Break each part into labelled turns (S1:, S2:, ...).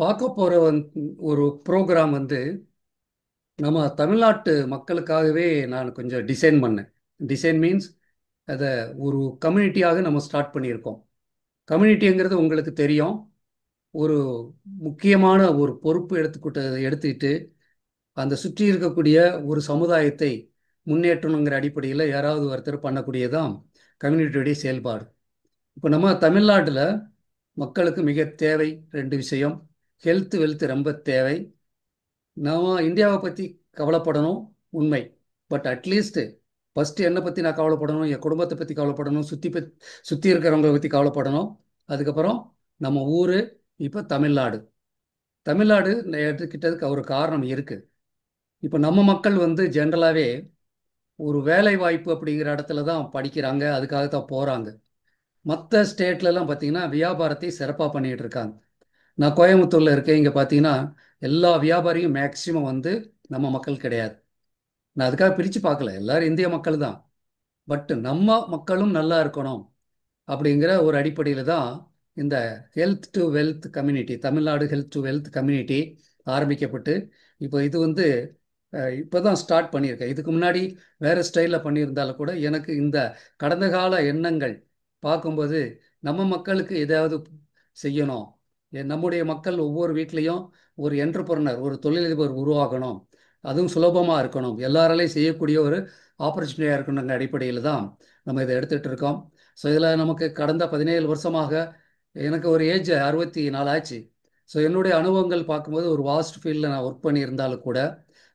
S1: பார்க்க போகிற ஒரு ப்ரோக்ராம் நம்ம தமிழ்நாட்டு மக்களுக்காகவே நான் கொஞ்சம் டிசைன் பண்ணேன். டிசைன் மீன்ஸ் அதை ஒரு கம்யூனிட்டியாக நம்ம ஸ்டார்ட் பண்ணியிருக்கோம். கம்யூனிட்டிங்கிறது உங்களுக்கு தெரியும். ஒரு முக்கியமான ஒரு பொறுப்பு எடுத்துக்கிட்டு அந்த சுற்றி இருக்கக்கூடிய ஒரு சமுதாயத்தை முன்னேற்றணுங்கிற அடிப்படையில் யாராவது ஒருத்தர் பண்ணக்கூடியதான் கம்யூனிட்டியுடைய செயல்பாடு. இப்போ நம்ம தமிழ்நாட்டில் மக்களுக்கு மிக தேவை ரெண்டு விஷயம். ஹெல்த் வெல்த் ரொம்ப தேவை. நான் இந்தியாவை பற்றி கவலைப்படணும், உண்மை. பட் அட்லீஸ்ட் ஃபஸ்ட்டு என்னை பற்றி நான் கவலைப்படணும், என் குடும்பத்தை பற்றி கவலைப்படணும், சுற்றி இருக்கிறவங்களை பற்றி கவலைப்படணும். அதுக்கப்புறம் நம்ம ஊர். இப்போ தமிழ்நாடு. தமிழ்நாடு நான் எடுத்துக்கிட்டதுக்கு ஒரு காரணம் இருக்குது. இப்போ நம்ம மக்கள் ஜென்ரலாகவே ஒரு வேலை வாய்ப்பு அப்படிங்கிற இடத்துல தான் படிக்கிறாங்க, அதுக்காக தான் போகிறாங்க. மற்ற ஸ்டேட்லலாம் பார்த்தீங்கன்னா வியாபாரத்தை சிறப்பாக பண்ணிகிட்டு இருக்காங்க. நான் கோயம்புத்தூரில் இருக்கேன். இங்கே பார்த்தீங்கன்னா எல்லா வியாபாரியும் மேக்சிமம் நம்ம மக்கள் கிடையாது. நான் அதுக்காக பிரித்து பார்க்கல, எல்லாரும் இந்திய மக்கள் தான். பட் நம்ம மக்களும் நல்லா இருக்கணும் அப்படிங்கிற ஒரு அடிப்படையில் தான் இந்த health to wealth community, Tamil Nadu health to wealth community ஆரம்பிக்கப்பட்டு இப்போ இது இப்போ தான் ஸ்டார்ட் பண்ணியிருக்கேன். இதுக்கு முன்னாடி வேறு ஸ்டைலில் பண்ணியிருந்தாலும் கூட எனக்கு இந்த கடந்த கால எண்ணங்கள் பார்க்கும்போது நம்ம மக்களுக்கு ஏதாவது செய்யணும். நம்முடைய மக்கள் ஒவ்வொரு வீட்லேயும் ஒரு என்டர்பிரனர், ஒரு தொழிலதிபர் உருவாகணும். அதுவும் சுலபமாக இருக்கணும், எல்லாராலையும் செய்யக்கூடிய ஒரு ஆப்பர்ச்சுனிட்டியாக இருக்கணுங்கிற அடிப்படையில் தான் நம்ம இதை எடுத்துகிட்டு இருக்கோம். ஸோ இதில் நமக்கு கடந்த 17 வருஷமாக, எனக்கு ஒரு ஏஜ் 64 ஆச்சு. ஸோ என்னுடைய அனுபவங்கள் பார்க்கும்போது ஒரு வாஸ்ட் ஃபீல்டில் நான் ஒர்க் பண்ணியிருந்தாலும் கூட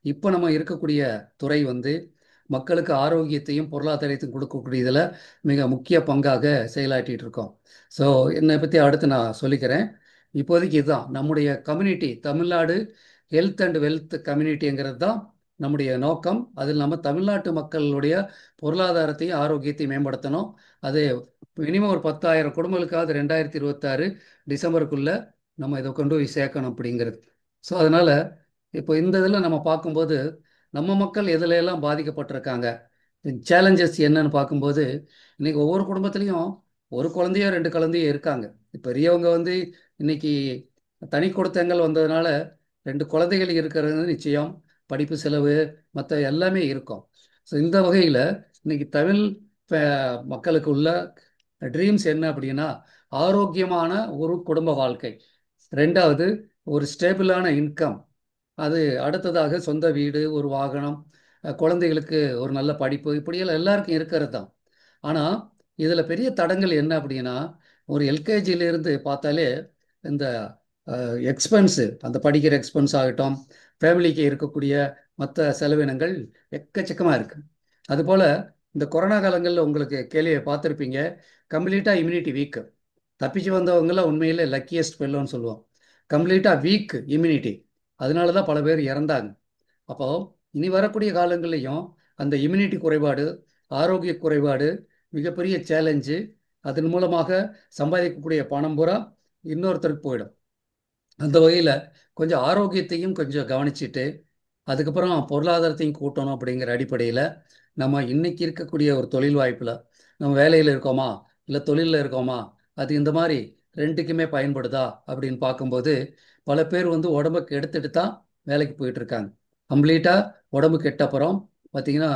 S1: இப்போ நம்ம இருக்கக்கூடிய துறை மக்களுக்கு ஆரோக்கியத்தையும் பொருளாதாரத்தையும் கொடுக்கக்கூடியதில் மிக முக்கிய பங்காக செயலாற்றிட்டு இருக்கோம். ஸோ என்னை பற்றி அடுத்து நான் சொல்லிக்கிறேன். இப்போதைக்கு இதுதான் நம்முடைய community, Tamil Nadu health and wealth கம்யூனிட்டிங்கிறது தான் நம்முடைய நோக்கம். அதில் நம்ம தமிழ்நாட்டு மக்களுடைய பொருளாதாரத்தையும் ஆரோக்கியத்தையும் மேம்படுத்தணும். அது மினிமம் ஒரு 10,000 குடும்பங்களுக்காவது 2026 டிசம்பருக்குள்ளே நம்ம இதை கொண்டு போய் சேர்க்கணும் அப்படிங்கிறது. ஸோ அதனால் இப்போ இந்த இதில் நம்ம பார்க்கும்போது நம்ம மக்கள் எதுல எல்லாம் பாதிக்கப்பட்டிருக்காங்க, சேலஞ்சஸ் என்னன்னு பார்க்கும்போது இன்னைக்கு ஒவ்வொரு குடும்பத்துலேயும் ஒரு குழந்தையோ ரெண்டு குழந்தையோ இருக்காங்க. பெரியவங்க இன்னைக்கு தனி கொடுத்தங்கள் வந்ததுனால ரெண்டு குழந்தைகள் இருக்கிறது நிச்சயம். படிப்பு செலவு மற்ற எல்லாமே இருக்கும். ஸோ இந்த வகையில் இன்னைக்கு தமிழ் மக்களுக்கு உள்ள ட்ரீம்ஸ் என்ன அப்படின்னா, ஆரோக்கியமான ஒரு குடும்ப வாழ்க்கை, ரெண்டாவது ஒரு ஸ்டேபிளான இன்கம், அது அடுத்ததாக சொந்த வீடு, ஒரு வாகனம், குழந்தைகளுக்கு ஒரு நல்ல படிப்பு, இப்படியெல்லாம் எல்லாருக்கும் இருக்கிறது தான். ஆனால் இதில் பெரிய தடங்கள் என்ன அப்படின்னா, ஒரு எல்கேஜியிலேருந்து பார்த்தாலே இந்த எக்ஸ்பென்ஸு, அந்த படிக்கிற எக்ஸ்பென்ஸ் ஆகட்டும், ஃபேமிலிக்கு இருக்கக்கூடிய மற்ற செலவினங்கள் எக்கச்சக்கமாக இருக்குது. அதுபோல் இந்த கொரோனா காலங்களில் உங்களுக்கு கேள்வியை பார்த்துருப்பீங்க, கம்ப்ளீட்டாக இம்யூனிட்டி வீக்கு. தப்பிச்சு வந்தவங்களாம் உண்மையிலே லக்கியஸ்ட் பெல்லோன்னு சொல்லுவோம். கம்ப்ளீட்டாக வீக் இம்யூனிட்டி, அதனால தான் பல பேர் இறந்தாங்க. அப்போ இனி வரக்கூடிய காலங்கள்லையும் அந்த இம்யூனிட்டி குறைபாடு, ஆரோக்கிய குறைபாடு மிகப்பெரிய சேலஞ்சு. அதன் மூலமாக சம்பாதிக்கக்கூடிய பணம் பூரா இன்னொருத்தருக்கு போயிடும். அந்த வகையில் கொஞ்சம் ஆரோக்கியத்தையும் கொஞ்சம் கவனிச்சுட்டு அதுக்கப்புறம் பொருளாதாரத்தையும் கூட்டணும் அப்படிங்கிற அடிப்படையில் நம்ம இன்னைக்கு இருக்கக்கூடிய ஒரு தொழில் வாய்ப்பில் நம்ம வேலையில் இருக்கோமா இல்லை தொழிலில் இருக்கோமா, அது இந்த மாதிரி ரெண்டுக்குமே பயன்படுதா அப்படின்னு பார்க்கும்போது பல பேர் உடம்பை கெடுத்துட்டு தான் வேலைக்கு போயிட்டு இருக்காங்க. கம்ப்ளீட்டாக உடம்பு கெட்ட அப்புறம் பார்த்தீங்கன்னா,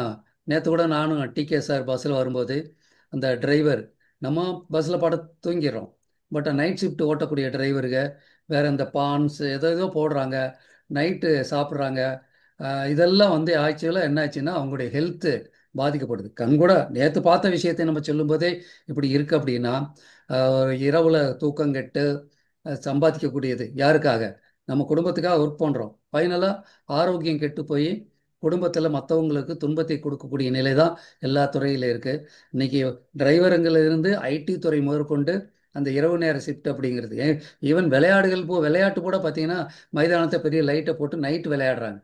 S1: நேற்று கூட நானும் டிகேஎஸ்ஆர் பஸ்ஸில் வரும்போது அந்த டிரைவர், நம்ம பஸ்ஸில் பட தூங்கிடுறோம். பட் நைட் ஷிஃப்ட் ஓட்டக்கூடிய டிரைவருங்க வேற இந்த பான்ஸ் ஏதோ ஏதோ போடுறாங்க, நைட்டு சாப்பிட்றாங்க. இதெல்லாம் ஆக்சுவலாக என்ன ஆச்சுன்னா அவங்களுடைய ஹெல்த்து பாதிக்கப்படுது. கண்கூட நேற்று பார்த்த விஷயத்தை நம்ம சொல்லும்போதே இப்படி இருக்கு அப்படின்னா, இரவில் தூக்கம் கெட்டு சம்பாதிக்கக்கூடியது யாருக்காக? நம்ம குடும்பத்துக்காக ஒர்க் பண்ணுறோம். ஃபைனலாக ஆரோக்கியம் கெட்டு போய் குடும்பத்தில் மற்றவங்களுக்கு துன்பத்தை கொடுக்கக்கூடிய நிலை தான் எல்லா துறையில இருக்குது. இன்னைக்கு டிரைவருங்களிலிருந்து ஐடி துறை முதற்கொண்டு அந்த இரவு நேர ஷிஃப்ட் அப்படிங்கிறது, ஈவன் விளையாட்டு கூட பார்த்தீங்கன்னா மைதானத்தை பெரிய லைட்டை போட்டு நைட்டு விளையாடுறாங்க.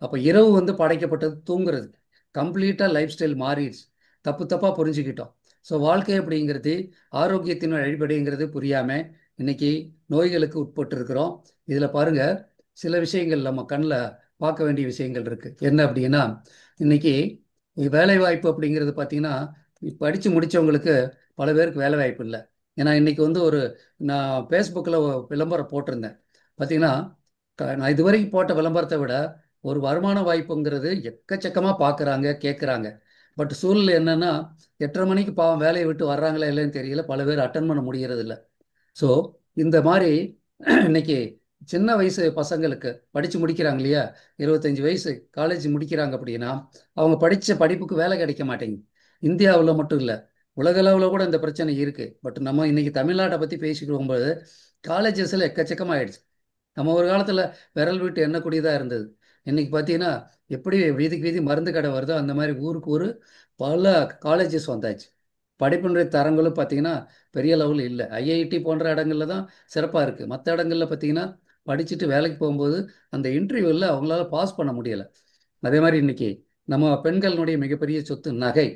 S1: அப்போ இரவு படைக்கப்பட்டது தூங்குறது. கம்ப்ளீட்டாக லைஃப் ஸ்டைல் மாறிடுச்சு. தப்பு தப்பாக புரிஞ்சுக்கிட்டோம். ஸோ வாழ்க்கை அப்படிங்கிறது ஆரோக்கியத்தின் அடிப்படைங்கிறது புரியாமல் இன்னைக்கு நோய்களுக்கு உட்பட்டு இருக்கிறோம். இதில் பாருங்க, சில விஷயங்கள் நம்ம கண்ணில் பார்க்க வேண்டிய விஷயங்கள் இருக்குது. என்ன அப்படின்னா, இன்னைக்கு வேலை வாய்ப்பு அப்படிங்கிறது பார்த்தீங்கன்னா படித்து முடித்தவங்களுக்கு பல பேருக்கு வேலை வாய்ப்பு இல்லை. ஏன்னா இன்னைக்கு நான் ஃபேஸ்புக்கில் விளம்பரம் போட்டிருந்தேன். பார்த்தீங்கன்னா நான் இதுவரைக்கும் போட்ட விளம்பரத்தை விட ஒரு வருமான வாய்ப்புங்கிறது எக்கச்சக்கமாக பார்க்குறாங்க கேட்குறாங்க. பட் சூழ்நிலை என்னன்னா 8:30 மணிக்கு பாவம் வேலையை விட்டு வர்றாங்களா இல்லைன்னு தெரியல, பல பேர் அட்டன் பண்ண முடிகிறது இல்லை. ஸோ இந்த மாதிரி இன்னைக்கு சின்ன வயசு பசங்களுக்கு படித்து முடிக்கிறாங்க இல்லையா, 25 வயசு காலேஜ் முடிக்கிறாங்க அப்படின்னா அவங்க படித்த படிப்புக்கு வேலை கிடைக்க மாட்டேங்குது. இந்தியாவில் மட்டும் இல்லை, உலகளவில் கூட இந்த பிரச்சனை இருக்குது. பட் நம்ம இன்னைக்கு தமிழ்நாட்டை பற்றி பேசிட்டு போகும்போது காலேஜஸில் எக்கச்சக்கமாகிடுச்சு. நம்ம ஒரு காலத்தில் விரல் விட்டு எண்ணக்கூடியதாக இருந்தது. இன்னைக்கு பார்த்தீங்கன்னா எப்படி வீதிக்கு வீதி மருந்து கடை வருதோ அந்த மாதிரி ஊருக்கு ஊர் பல காலேஜஸ் வந்தாச்சு. படிப்பினுடைய தரங்களும் பார்த்தீங்கன்னா பெரிய லெவலில் இல்லை. ஐஐடி போன்ற இடங்கள்ல தான் சிறப்பாக இருக்குது. மற்ற இடங்கள்ல பார்த்தீங்கன்னா படிச்சுட்டு வேலைக்கு போகும்போது அந்த இன்டர்வியூவில் அவங்களால பாஸ் பண்ண முடியலை. அதே மாதிரி இன்னைக்கு நம்ம பெண்களுடைய மிகப்பெரிய சொத்து நகை.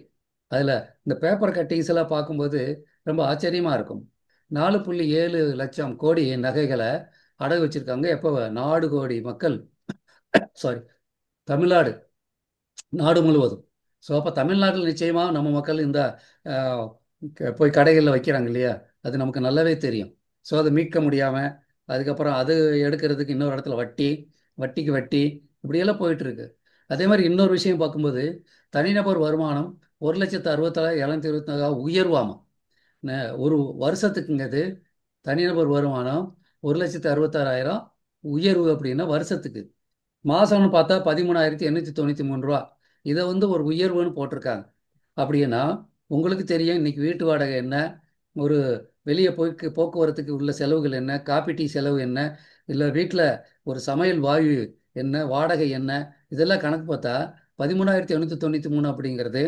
S1: அதில் இந்த பேப்பர் கட்டிங்ஸ் எல்லாம் பார்க்கும்போது ரொம்ப ஆச்சரியமாக இருக்கும். 4,7 லட்சம் கோடி நகைகளை அடகு வச்சிருக்காங்க. எப்போ நாடு கோடி மக்கள், சாரி, தமிழ்நாடு நாடு முழுவதும். ஸோ அப்போ தமிழ்நாட்டில் நிச்சயமாக நம்ம மக்கள் இந்த ஆஹ், போய் கடைகளில் வைக்கிறாங்க இல்லையா, அது நமக்கு நல்லாவே தெரியும். ஸோ அதை மீட்க முடியாமல் அதுக்கப்புறம் அது எடுக்கிறதுக்கு இன்னொரு இடத்துல வட்டி, வட்டிக்கு வட்டி, இப்படியெல்லாம் போயிட்டு இருக்கு. அதே மாதிரி இன்னொரு விஷயம் பார்க்கும்போது தனிநபர் வருமானம் 1,67,724 உயர்வாமா. ஒரு வருஷத்துக்குங்கிறது தனிநபர் வருமானம் 1,66,000 உயர்வு அப்படின்னா வருஷத்துக்கு. மாதம்னு பார்த்தா 13,893 ரூபா. இதை ஒரு உயர்வுன்னு போட்டிருக்காங்க. அப்படின்னா உங்களுக்கு தெரியும் இன்னைக்கு வீட்டு வாடகை என்ன, ஒரு வெளியே போக்குவரத்துக்கு உள்ள செலவுகள் என்ன, காப்பி டீ செலவு என்ன, இல்லை வீட்டில் ஒரு சமையல் வாயு என்ன, வாடகை என்ன, இதெல்லாம் கணக்கு பார்த்தா 13,893 அப்படிங்கிறது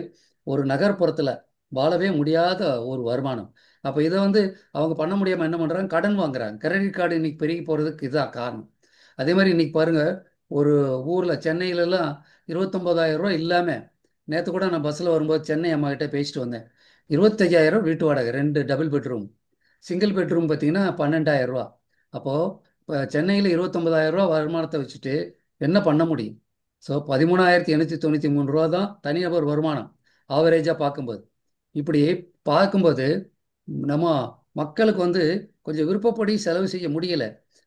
S1: ஒரு நகர்ப்புறத்தில் வாழவே முடியாத ஒரு வருமானம். அப்போ இதை அவங்க பண்ண முடியாமல் என்ன பண்ணுறாங்க, கடன் வாங்குறாங்க. கிரெடிட் கார்டு இன்னைக்கு பெருகி போகிறதுக்கு இதுதான் காரணம். அதே மாதிரி இன்னைக்கு பாருங்க, ஒரு ஊரில் சென்னையிலலாம் 29,000 ரூபா இல்லாமல், நேற்று கூட நான் பஸ்ஸில் வரும்போது சென்னை அம்மா கிட்ட பேசிட்டு வந்தேன். 25,000 வீட்டு வாடகை, 2 டபுள் பெட்ரூம். சிங்கிள் பெட்ரூம் பார்த்தீங்கன்னா 12,000 ரூபா. அப்போது இப்போ சென்னையில் 29,000 ரூபா வருமானத்தை வச்சுட்டு என்ன பண்ண முடியும்? ஸோ 13,893 ரூபா தான் தனிநபர் வருமானம் ஆவரேஜாக பார்க்கும்போது. இப்படி பார்க்கும்போது நம்ம மக்களுக்கு கொஞ்சம் விருப்பப்படி செலவு செய்ய முடியல.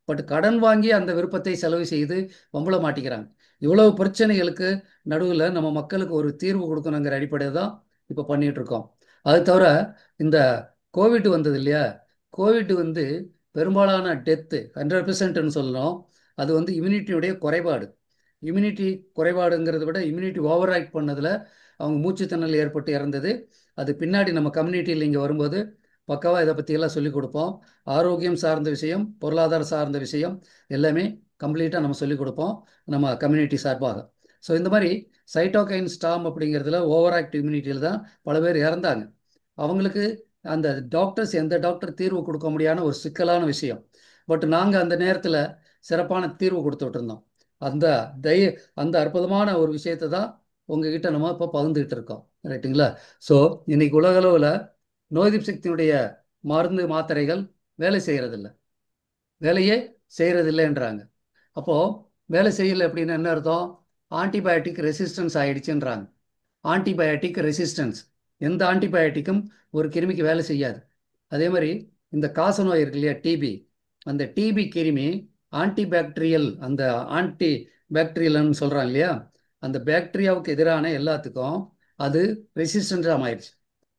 S1: பட் கடன் வாங்கி அந்த விருப்பத்தை செலவு செய்து வம்பள மாட்டிக்கிறாங்க. இவ்வளவு பிரச்சனைகளுக்கு நடுவில் நம்ம மக்களுக்கு ஒரு தீர்வு கொடுக்கணுங்கிற அடிப்படையில் தான் இப்போ பண்ணிட்டு இருக்கோம். அது தவிர இந்த கோவிட் வந்தது இல்லையா, கோவிட் பெரும்பாலான டெத்து 100%ன்னு சொல்லணும். அது இம்யூனிட்டியுடைய குறைபாடு. இம்யூனிட்டி குறைபாடுங்கிறத விட இம்யூனிட்டி ஓவர் ஆக்ட் பண்ணதில் அவங்க மூச்சுத்திணறல் ஏற்பட்டு இறந்தது. அது பின்னாடி நம்ம கம்யூனிட்டியில் இங்கே வரும்போது பக்காவாக இதை பற்றியெல்லாம் சொல்லிக் கொடுப்போம். ஆரோக்கியம் சார்ந்த விஷயம், பொருளாதாரம் சார்ந்த விஷயம் எல்லாமே கம்ப்ளீட்டாக நம்ம சொல்லிக் கொடுப்போம் நம்ம கம்யூனிட்டி சார்பாக. ஸோ இந்த மாதிரி சைட்டோகைன் ஸ்டாம் அப்படிங்கிறதுல ஓவர் ஆக்ட் இம்யூனிட்டியில் தான் பல பேர் இறந்தாங்க. அவங்களுக்கு அந்த டாக்டர்ஸ் எந்த டாக்டர் தீர்வு கொடுக்க முடியாத ஒரு சிக்கலான விஷயம். பட் நாங்கள் அந்த நேரத்தில் சிறப்பான தீர்வு கொடுத்துட்டு இருந்தோம். அந்த தை அந்த அற்புதமான ஒரு விஷயத்தை தான் உங்ககிட்ட நம்ம இப்போ பகிர்ந்துகிட்டு இருக்கோம். ரைட்டுங்களா? ஸோ இன்னைக்கு உலகளவில் நோய் எதிர்ப்பு சக்தியினுடைய மருந்து மாத்திரைகள் வேலை செய்கிறதில்ல, வேலையே செய்கிறதில்லைன்றாங்க. அப்போது வேலை செய்யலை அப்படின்னு என்ன அர்த்தம்? ஆன்டிபயோட்டிக் ரெசிஸ்டன்ஸ் ஆகிடுச்சுன்றாங்க. ஆன்டிபயோட்டிக் ரெசிஸ்டன்ஸ், எந்த ஆன்டிபயோட்டிக்கும் ஒரு கிருமிக்கு வேலை செய்யாது. அதே மாதிரி இந்த காசநோய் இருக்கு இல்லையா, டிபி, அந்த டிபி கிருமி ஆன்டிபாக்டீரியல், அந்த ஆன்டி பாக்டீரியல்னு சொல்கிறாங்க இல்லையா, அந்த பாக்டீரியாவுக்கு எதிரான எல்லாத்துக்கும் அது ரெசிஸ்டன்ஸாக ஆயிடுச்சு.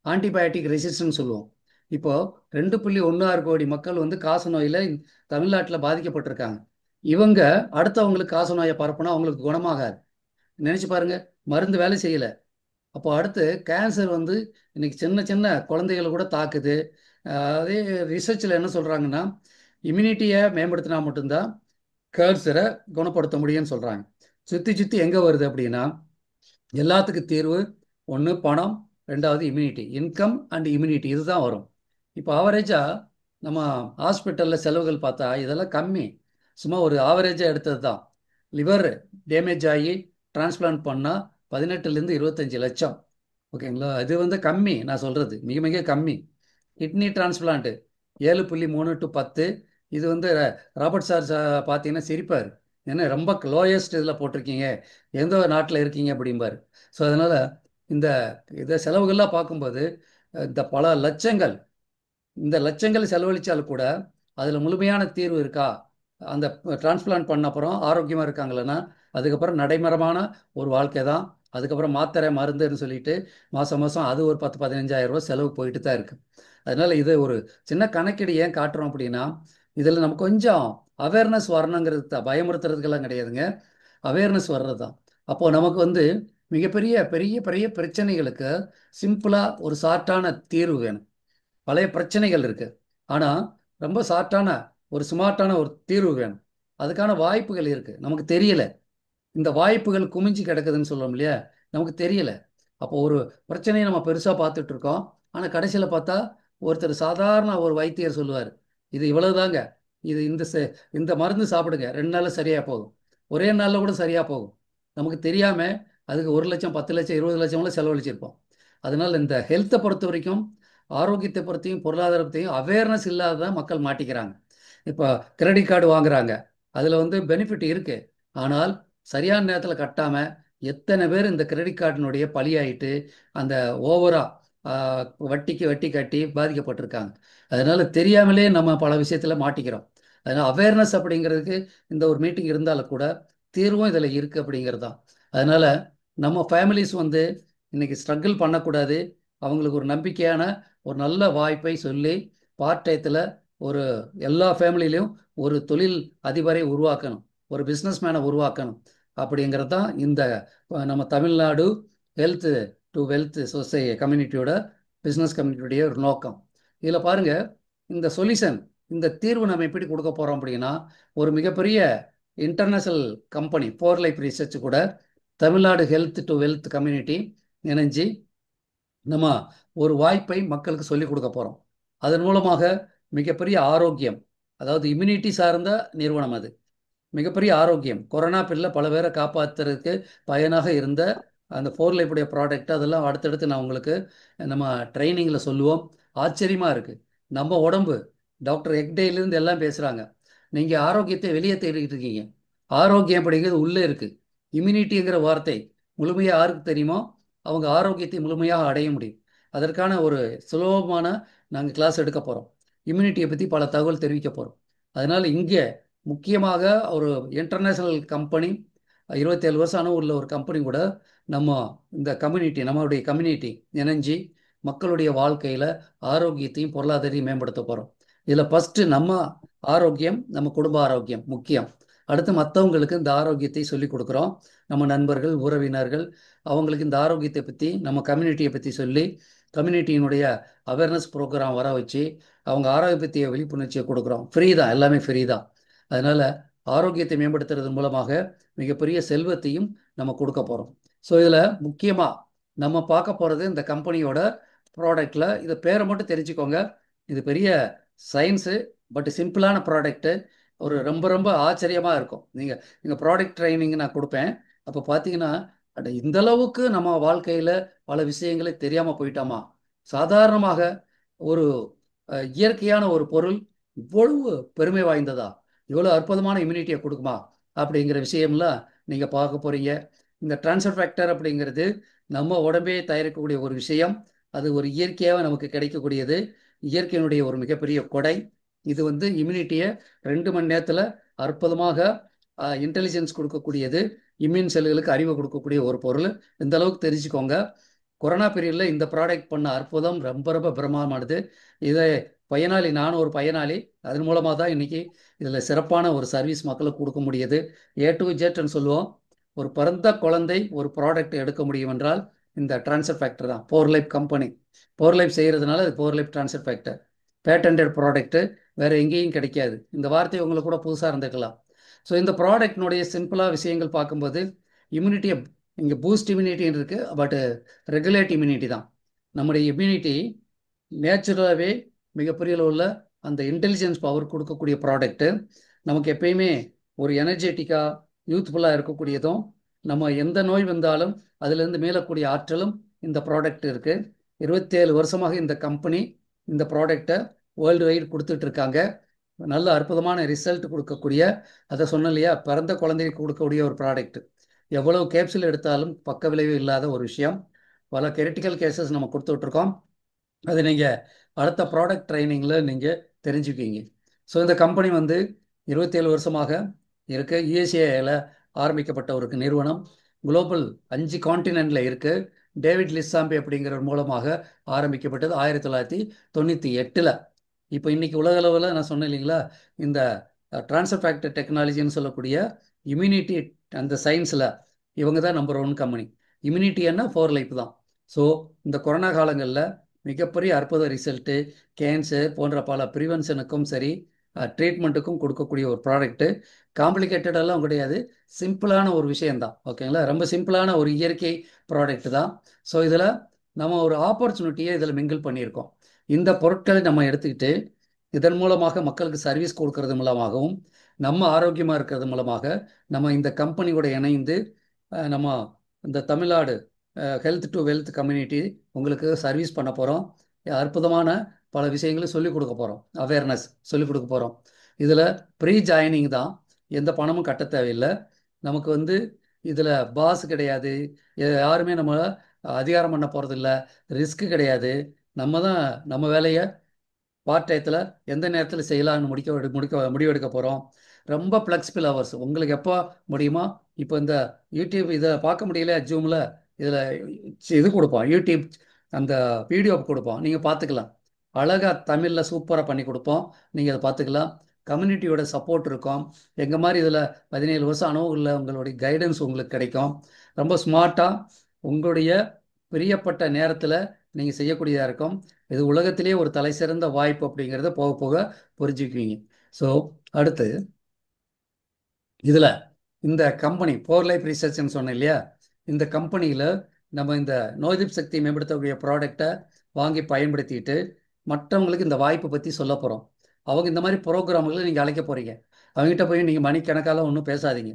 S1: ஆன்டிபயோட்டிக் ரெசிஸ்டன்ஸ் சொல்லுவோம். இப்போ 2,16 கோடி மக்கள் காச நோயில் தமிழ்நாட்டில் பாதிக்கப்பட்டிருக்காங்க. இவங்க அடுத்தவங்களுக்கு காச நோயை பரப்புனா அவங்களுக்கு குணமாகாது. நினைச்சு பாருங்க, மருந்து வேலை செய்யலை. அப்போ அடுத்து கேன்சர் இன்னைக்கு சின்ன சின்ன குழந்தைகளை கூட தாக்குது. அதே ரிசர்ச்சில் என்ன சொல்கிறாங்கன்னா, இம்யூனிட்டியை மேம்படுத்தினா மட்டும்தான் கேன்சரை குணப்படுத்த முடியும்னு சொல்கிறாங்க. சுற்றி சுற்றி எங்கே வருது அப்படின்னா, எல்லாத்துக்கும் தீர்வு ஒன்று பணம், ரெண்டாவது இம்யூனிட்டி, இன்கம் அண்ட் இம்யூனிட்டி, இதுதான் வரும். இப்போ ஆவரேஜாக நம்ம ஹாஸ்பிட்டலில் செலவுகள் பார்த்தா இதெல்லாம் கம்மி. சும்மா ஒரு ஆவரேஜாக எடுத்தது தான். லிவர் டேமேஜ் ஆகி டிரான்ஸ்பிளான்ட் பண்ணால் 18லேருந்து 25 லட்சம். ஓகேங்களா? இது கம்மி, நான் சொல்கிறது மிக மிக கம்மி. Kidney transplant 7.3 to 10. இது ராபர்ட் சார் பார்த்தீங்கன்னா சிரிப்பார். ஏன்னா ரொம்ப லோயஸ்ட் இதில் போட்டிருக்கீங்க, எந்த ஒரு நாட்டில் இருக்கீங்க அப்படிம்பார். ஸோ அதனால் இந்த இதை செலவுகள்லாம் பார்க்கும்போது இந்த பல லட்சங்கள், இந்த லட்சங்கள் செலவழித்தால் கூட அதில் முழுமையான தீர்வு இருக்கா அந்த டிரான்ஸ்பிளான்ட் பண்ண அப்புறம் ஆரோக்கியமாக இருக்காங்களன்னா அதுக்கப்புறம் நடைமுறைமான ஒரு வாழ்க்கை தான். அதுக்கப்புறம் மாத்திரை மருந்துன்னு சொல்லிட்டு மாதம் மாதம் அது ஒரு 10-15 ஆயிரம் ரூபாய் செலவு போயிட்டு தான் இருக்கு. அதனால இது ஒரு சின்ன கணக்கீடு ஏன் காட்டுறோம் அப்படின்னா, இதில் நம்ம கொஞ்சம் அவேர்னஸ் வரணுங்கிறது தான், பயமுறுத்துறதுக்கெல்லாம் கிடையாதுங்க. அவேர்னஸ் வர்றது தான். அப்போது நமக்கு வந்து மிகப்பெரிய பெரிய பெரிய பிரச்சனைகளுக்கு சிம்பிளாக ஒரு ஷார்ட்டான தீர்வு வேணும். பழைய பிரச்சனைகள் இருக்கு, ஆனால் ரொம்ப ஷார்ட்டான ஒரு ஸ்மார்ட்டான ஒரு தீர்வு வேணும். அதுக்கான வாய்ப்புகள் இருக்கு, நமக்கு தெரியல. இந்த வாய்ப்புகள் குமிஞ்சு கிடக்குதுன்னு சொல்றோம் இல்லையா, நமக்கு தெரியல. அப்போ ஒரு பிரச்சனையை நம்ம பெருசாக பார்த்துட்டு இருக்கோம். ஆனால் கடைசியில் பார்த்தா ஒருத்தர் சாதாரண ஒரு வைத்தியர் சொல்லுவார், இது இவ்வளவுதாங்க, இது இந்த மருந்து சாப்பிடுங்க, 2 நாளில் சரியாக போகும், ஒரே நாளில் கூட சரியாக போகும். நமக்கு தெரியாமல் அதுக்கு 1 லட்சம் 10 லட்சம் 20 லட்சம்லாம் செலவழிச்சிருப்போம். அதனால் இந்த ஹெல்த்தை பொறுத்த வரைக்கும், ஆரோக்கியத்தை பொறுத்தையும் பொருளாதாரத்தையும் அவேர்னஸ் இல்லாததான் மக்கள் மாட்டிக்கிறாங்க. இப்போ கிரெடிட் கார்டு வாங்குறாங்க, அதில் வந்து பெனிஃபிட் இருக்கு, ஆனால் சரியான நேரத்தில் கட்டாமல் எத்தனை பேர் இந்த கிரெடிட் கார்டினுடைய பலியாயிட்டு அந்த ஓவரா வட்டிக்கு வட்டி கட்டி பாதிக்கப்பட்டிருக்காங்க. அதனால தெரியாமலே நம்ம பல விஷயத்தில் மாட்டிக்கிறோம். அதனால் அவேர்னஸ் அப்படிங்கிறதுக்கு இந்த ஒரு மீட்டிங் இருந்தாலும் கூட தீர்வும் இதில் இருக்குது அப்படிங்கிறது தான். அதனால் நம்ம ஃபேமிலிஸ் வந்து இன்னைக்கு ஸ்ட்ரகிள் பண்ணக்கூடாது. அவங்களுக்கு ஒரு நம்பிக்கையான ஒரு நல்ல வாய்ப்பை சொல்லி பார்ட் டயத்தில் ஒரு எல்லா ஃபேமிலியிலையும் ஒரு தொழில் அதிபரை உருவாக்கணும், ஒரு பிஸ்னஸ் மேனை உருவாக்கணும். அப்படிங்கிறது தான் இந்த நம்ம தமிழ்நாடு ஹெல்த் டு வெல்த் கம்யூனிட்டியோட பிஸ்னஸ் கம்யூனிட்டியோடைய ஒரு நோக்கம். இதில் பாருங்க, இந்த சொல்யூஷன், இந்த தீர்வு நம்ம எப்படி கொடுக்க போகிறோம் அப்படின்னா, ஒரு மிகப்பெரிய international company four life research கூட Tamil Nadu health to wealth community இணைஞ்சு நம்ம ஒரு வாய்ப்பை மக்களுக்கு சொல்லிக் கொடுக்க போகிறோம். அதன் மூலமாக மிகப்பெரிய ஆரோக்கியம், அதாவது இம்யூனிட்டி சார்ந்த நிறுவனம் அது. மிகப்பெரிய ஆரோக்கியம், கொரோனா பீரியடில் பல பேரை காப்பாற்றுறதுக்கு பயனாக இருந்த அந்த ஃபோர் லைஃபுடைய ப்ராடக்ட் அதெல்லாம் அடுத்தடுத்து நான் உங்களுக்கு நம்ம ட்ரைனிங்கில் சொல்லுவோம். ஆச்சரியமாக இருக்குது. நம்ம உடம்பு டாக்டர் ஹெக்டேலேருந்து எல்லாம் பேசுகிறாங்க, நீங்கள் ஆரோக்கியத்தை வெளியே தேடிட்டு இருக்கீங்க, ஆரோக்கியம் அப்படிங்கிறது உள்ளே இருக்குது. இம்யூனிட்டிங்கிற வார்த்தை முழுமையாக யாருக்கு தெரியுமோ அவங்க ஆரோக்கியத்தை முழுமையாக அடைய முடியும். அதற்கான ஒரு சுலபமான நாங்கள் கிளாஸ் எடுக்க போகிறோம். இம்யூனிட்டியை பற்றி பல தகவல் தெரிவிக்க போகிறோம். அதனால் இங்கே முக்கியமாக ஒரு இன்டர்நேஷ்னல் கம்பெனி, 27 வருஷம் உள்ள ஒரு கம்பெனி கூட நம்ம இந்த கம்யூனிட்டி, நம்மளுடைய கம்யூனிட்டி இணைஞ்சி மக்களுடைய வாழ்க்கையில் ஆரோக்கியத்தையும் பொருளாதாரத்தையும் மேம்படுத்த போகிறோம். இதில் ஃபஸ்ட்டு நம்ம ஆரோக்கியம், நம்ம குடும்ப ஆரோக்கியம் முக்கியம். அடுத்து மற்றவங்களுக்கு இந்த ஆரோக்கியத்தை சொல்லிக் கொடுக்குறோம். நம்ம நண்பர்கள் உறவினர்கள் அவங்களுக்கு இந்த ஆரோக்கியத்தை பற்றி நம்ம கம்யூனிட்டியை பற்றி சொல்லி கம்யூனிட்டியினுடைய அவேர்னஸ் ப்ரோக்ராம் வர வச்சு அவங்க ஆரோக்கிய பற்றிய விழிப்புணர்ச்சியை கொடுக்குறோம். ஃப்ரீ தான், எல்லாமே ஃப்ரீ தான். அதனால் ஆரோக்கியத்தை மேம்படுத்துறது மூலமாக மிகப்பெரிய செல்வத்தையும் நம்ம கொடுக்க போகிறோம். ஸோ இதில் முக்கியமாக நம்ம பார்க்க போகிறது இந்த கம்பெனியோட ப்ராடக்டில், இதை பேரை மட்டும் தெரிஞ்சுக்கோங்க. இது பெரிய சயின்ஸு, பட் சிம்பிளான ப்ராடக்ட்டு. ஒரு ரொம்ப ரொம்ப ஆச்சரியமாக இருக்கும். நீங்கள் ப்ராடக்ட் ட்ரைனிங் நான் கொடுப்பேன், அப்போ பார்த்தீங்கன்னா அட இந்த அளவுக்கு நம்ம வாழ்க்கையில் பல விஷயங்களே தெரியாமல் போயிட்டோமா, சாதாரணமாக ஒரு இயற்கையான ஒரு பொருள் இவ்வளவு பெருமை வாய்ந்ததா, இவ்வளோ அற்புதமான இம்யூனிட்டியை கொடுக்குமா அப்படிங்கிற விஷயம்லாம் நீங்கள் பார்க்க போகிறீங்க. இந்த ட்ரான்ஸ்ஃபர் ஃபேக்டர் அப்படிங்கிறது நம்ம உடம்பே தயாரிக்கக்கூடிய ஒரு விஷயம். அது ஒரு இயற்கையாக நமக்கு கிடைக்கக்கூடியது, இயற்கையினுடைய ஒரு மிகப்பெரிய கொடை. இது வந்து இம்யூனிட்டியை 2 மணி நேரத்தில் அற்புதமாக இன்டெலிஜென்ஸ் கொடுக்கக்கூடியது, இம்யூன் செல்லுகளுக்கு அறிவு கொடுக்கக்கூடிய ஒரு பொருள். இந்த அளவுக்கு தெரிஞ்சுக்கோங்க. கொரோனா பீரியடில் இந்த ப்ராடக்ட் பண்ண அற்புதம் ரொம்ப ரொம்ப பிரமாதமானது. இதை பயனாளி, நானும் ஒரு பயனாளி. அதன் மூலமாக தான் இன்றைக்கி இதில் சிறப்பான ஒரு சர்வீஸ் மக்களுக்கு கொடுக்க முடியுது. ஏ டு ஜெட்னு சொல்லுவோம். ஒரு பிறந்த குழந்தை ஒரு ப்ராடக்ட் எடுக்க முடியும் என்றால் இந்த ட்ரான்ஸ்ஃபர் ஃபேக்டர் தான். Four life company four life செய்கிறதுனால அது four life transfer factor. Patented product, வேறு எங்கேயும் கிடைக்காது. இந்த வார்த்தை உங்களுக்கு கூட புதுசாக இருந்துக்கலாம். ஸோ இந்த ப்ராடக்ட்னுடைய சிம்பிளாக விஷயங்கள் பார்க்கும்போது இம்யூனிட்டியை, இங்கே பூஸ்ட் இம்யூனிட்டின்னு இருக்குது, பட் ரெகுலேட் இம்யூனிட்டி தான். நம்முடைய இம்யூனிட்டி நேச்சுரலாகவே மிகப்பெரிய உள்ள அந்த இன்டெலிஜென்ஸ் பவர் கொடுக்கக்கூடிய ப்ராடக்ட்டு. நமக்கு எப்பயுமே ஒரு எனர்ஜெட்டிக்காக யூத்ஃபுல்லாக இருக்கக்கூடியதும், நம்ம எந்த நோய் வந்தாலும் அதிலிருந்து மீளக்கூடிய ஆற்றலும் இந்த ப்ராடக்ட் இருக்குது. 27 வருஷமாக இந்த கம்பெனி இந்த ப்ராடக்டை வேர்ல்டு வைடு கொடுத்துட்ருக்காங்க. நல்ல அற்புதமான ரிசல்ட் கொடுக்கக்கூடிய, அதை சொன்னேன் இல்லையா, பிறந்த குழந்தைக்கு கொடுக்கக்கூடிய ஒரு ப்ராடக்ட். எவ்வளவு கேப்சூல் எடுத்தாலும் பக்க விளைவு இல்லாத ஒரு விஷயம். பல கிரிட்டிக்கல் கேசஸ் நம்ம கொடுத்துட்ருக்கோம். அது நீங்கள் அடுத்த ப்ராடக்ட் ட்ரைனிங்கில் நீங்கள் தெரிஞ்சுக்குவீங்க. ஸோ இந்த கம்பெனி வந்து 27 வருஷமாக இருக்கு. யுஎஸ்ஏல ஆரம்பிக்கப்பட்ட ஒரு நிறுவனம். குளோபல் 5 கான்டினென்ட்ல இருக்கு. டேவிட் லிஸ்ஸாம்பே அப்படிங்கிறவர் மூலமாக ஆரம்பிக்கப்பட்டது 1998. இப்போ இன்னைக்கு உலக அளவில் நான் சொன்னேன் இல்லைங்களா, இந்த ட்ரான்ஸ்ஃபர் ஃபேக்டர் டெக்னாலஜின்னு சொல்லக்கூடிய இம்யூனிட்டி, அந்த சயின்ஸில் இவங்க தான் நம்பர் 1 கம்பெனி. இம்யூனிட்டின்னா ஃபோர் லைஃப் தான். ஸோ இந்த கொரோனா காலங்களில் மிகப்பெரிய அற்புத ரிசல்ட்டு, கேன்சர் போன்ற பல ப்ரிவென்ஷனுக்கும் சரி ட்ரீட்மெண்ட்டுக்கும் கொடுக்கக்கூடிய ஒரு ப்ராடக்ட்டு. காம்ப்ளிகேட்டடெல்லாம் கிடையாது, சிம்பிளான ஒரு விஷயந்தான். ஓகேங்களா, ரொம்ப சிம்பிளான ஒரு இயற்கை ப்ராடக்ட் தான். ஸோ இதில் நம்ம ஒரு ஆப்பர்ச்சுனிட்டியை இதில் மிங்கிள் பண்ணியிருக்கோம். இந்த பொருட்களை நம்ம எடுத்துக்கிட்டு இதன் மூலமாக மக்களுக்கு சர்வீஸ் கொடுக்கறது மூலமாகவும் நம்ம ஆரோக்கியமாக இருக்கிறது மூலமாக நம்ம இந்த கம்பெனியோட இணைந்து நம்ம இந்த Tamil Nadu health to wealth community உங்களுக்கு சர்வீஸ் பண்ண போகிறோம். அற்புதமான பல விஷயங்களை சொல்லிக் கொடுக்க போகிறோம், அவேர்னஸ் சொல்லிக் கொடுக்க போகிறோம். இதில் ப்ரீ ஜாயினிங் தான், எந்த பணமும் கட்ட தேவையில்லை. நமக்கு வந்து இதில் பாஸ் கிடையாது, யாருமே நம்ம அதிகாரம் பண்ண போகிறதில்ல, ரிஸ்க்கு கிடையாது. நம்ம தான் நம்ம வேலையை பார்ட் டயத்தில் எந்த நேரத்தில் செய்யலாம்னு முடிவெடுக்க போகிறோம். ரொம்ப ஃப்ளெக்சிபிள் ஹவர்ஸ், உங்களுக்கு எப்போ முடியுமோ. இப்போ இந்த யூடியூப் இதை பார்க்க முடியல, ஜூமில் இதில் இது கொடுப்போம், யூடியூப் அந்த வீடியோ கொடுப்போம், நீங்கள் பார்த்துக்கலாம். அழகாக தமிழில் சூப்பராக பண்ணி கொடுப்போம், நீங்கள் அதை பார்த்துக்கலாம். கம்யூனிட்டியோட சப்போர்ட் இருக்கும். எங்கள் மாதிரி இதில் 17 வருஷம் அனுபவம் உள்ள உங்களுடைய கைடன்ஸ் உங்களுக்கு கிடைக்கும். ரொம்ப ஸ்மார்ட்டாக உங்களுடைய பிரியப்பட்ட நேரத்தில் நீங்கள் செய்யக்கூடியதாக இருக்கும். இது உலகத்திலே ஒரு தலை சிறந்த வாய்ப்பு அப்படிங்கிறத போக போக புரிஞ்சுக்குவீங்க. ஸோ அடுத்து இதில் இந்த கம்பெனி போர் லைஃப் ரிசர்ச்னு சொன்னேன் இல்லையா, இந்த கம்பெனியில் நம்ம இந்த நோய் எதிர்ப்பு சக்தி மேம்படுத்தக்கூடிய ப்ராடக்டை வாங்கி பயன்படுத்திட்டு மற்றவங்களுக்கு இந்த வாய்ப்பை பற்றி சொல்ல போகிறோம். அவங்க இந்த மாதிரி ப்ரோக்ராம்களை நீங்கள் அழைக்க போகிறீங்க. அவங்ககிட்ட போய் நீங்கள் மணிக்கணக்கால் ஒன்றும் பேசாதீங்க,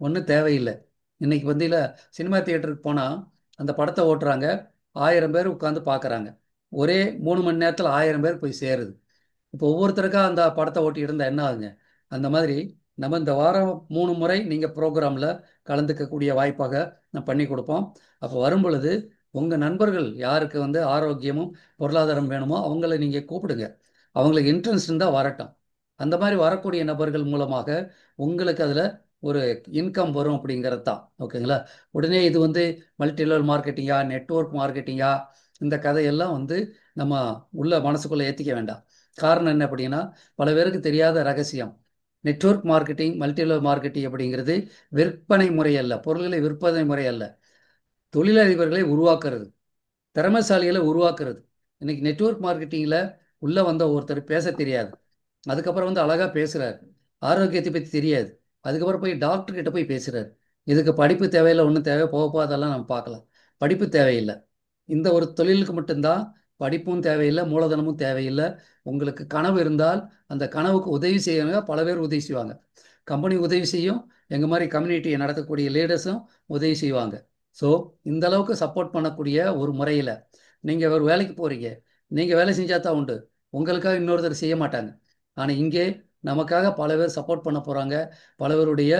S1: ஒன்றும் தேவையில்லை. இன்னைக்கு வந்து இல்லை, சினிமா தியேட்டருக்கு போனால் அந்த படத்தை ஓட்டுறாங்க, 1000 பேர் உட்காந்து பார்க்குறாங்க. ஒரே 3 மணி நேரத்தில் 1000 பேர் போய் சேருது. இப்போ ஒவ்வொருத்தருக்கா அந்த படத்தை ஓட்டி இருந்தால் என்ன ஆகுங்க? அந்த மாதிரி நம்ம இந்த வாரம் 3 முறை நீங்கள் ப்ரோக்ராமில் கலந்துக்கக்கூடிய வாய்ப்பாக நான் பண்ணி கொடுப்போம். அப்போ வரும் பொழுது உங்கள் நண்பர்கள் யாருக்கு வந்து ஆரோக்கியமும் பொருளாதாரம் வேணுமோ அவங்கள நீங்கள் கூப்பிடுங்க. அவங்களுக்கு இன்ட்ரெஸ்ட் இருந்தால் வரட்டும். அந்த மாதிரி வரக்கூடிய நபர்கள் மூலமாக உங்களுக்கு அதில் ஒரு இன்கம் வரும் அப்படிங்கிறது தான். ஓகேங்களா, உடனே இது வந்து மல்டி லெவல் மார்க்கெட்டிங்கா, நெட்வொர்க் மார்க்கெட்டிங்கா, இந்த கதையெல்லாம் வந்து நம்ம உள்ள மனசுக்குள்ளே ஏற்றிக்க வேண்டாம். காரணம் என்ன அப்படின்னா, பல பேருக்கு தெரியாத ரகசியம். Network marketing, multi level marketing அப்படிங்கிறது விற்பனை முறை அல்ல, பொருள்களை விற்பனை முறை அல்ல, தொழிலதிபர்களை உருவாக்குறது, திறமைசாலிகளை உருவாக்குறது. இன்னைக்கு நெட்வொர்க் மார்க்கெட்டிங்கில் உள்ளே வந்த ஒருத்தர் பேச தெரியாது, அதுக்கப்புறம் வந்து அழகாக பேசுகிறார், ஆரோக்கியத்தை பற்றி தெரியாது, அதுக்கப்புறம் போய் டாக்டர் கிட்ட போய் பேசுகிறார். இதுக்கு படிப்பு தேவையில்லை, ஒன்றும் தேவை போக போதெல்லாம் நம்ம பார்க்கலாம். படிப்பு தேவையில்லை, இந்த ஒரு தொழிலுக்கு மட்டும்தான் படிப்பும் தேவையில்லை, மூலதனமும் தேவையில்லை. உங்களுக்கு கனவு இருந்தால் அந்த கனவுக்கு உதவி செய்யணுங்க, பல பேர் உதவி செய்வாங்க. கம்பெனி உதவி செய்யும், எங்கள் மாதிரி கம்யூனிட்டியை நடத்தக்கூடிய லீடர்ஸும் உதவி செய்வாங்க. ஸோ இந்த அளவுக்கு சப்போர்ட் பண்ணக்கூடிய ஒரு முறையில் நீங்கள் ஒரு வேலைக்கு போகிறீங்க, நீங்கள் வேலை செஞ்சால் தான் உண்டு, உங்களுக்காக இன்னொருத்தர் செய்ய மாட்டாங்க. ஆனால் இங்கே நமக்காக பல பேர் சப்போர்ட் பண்ண போகிறாங்க. பல பேருடைய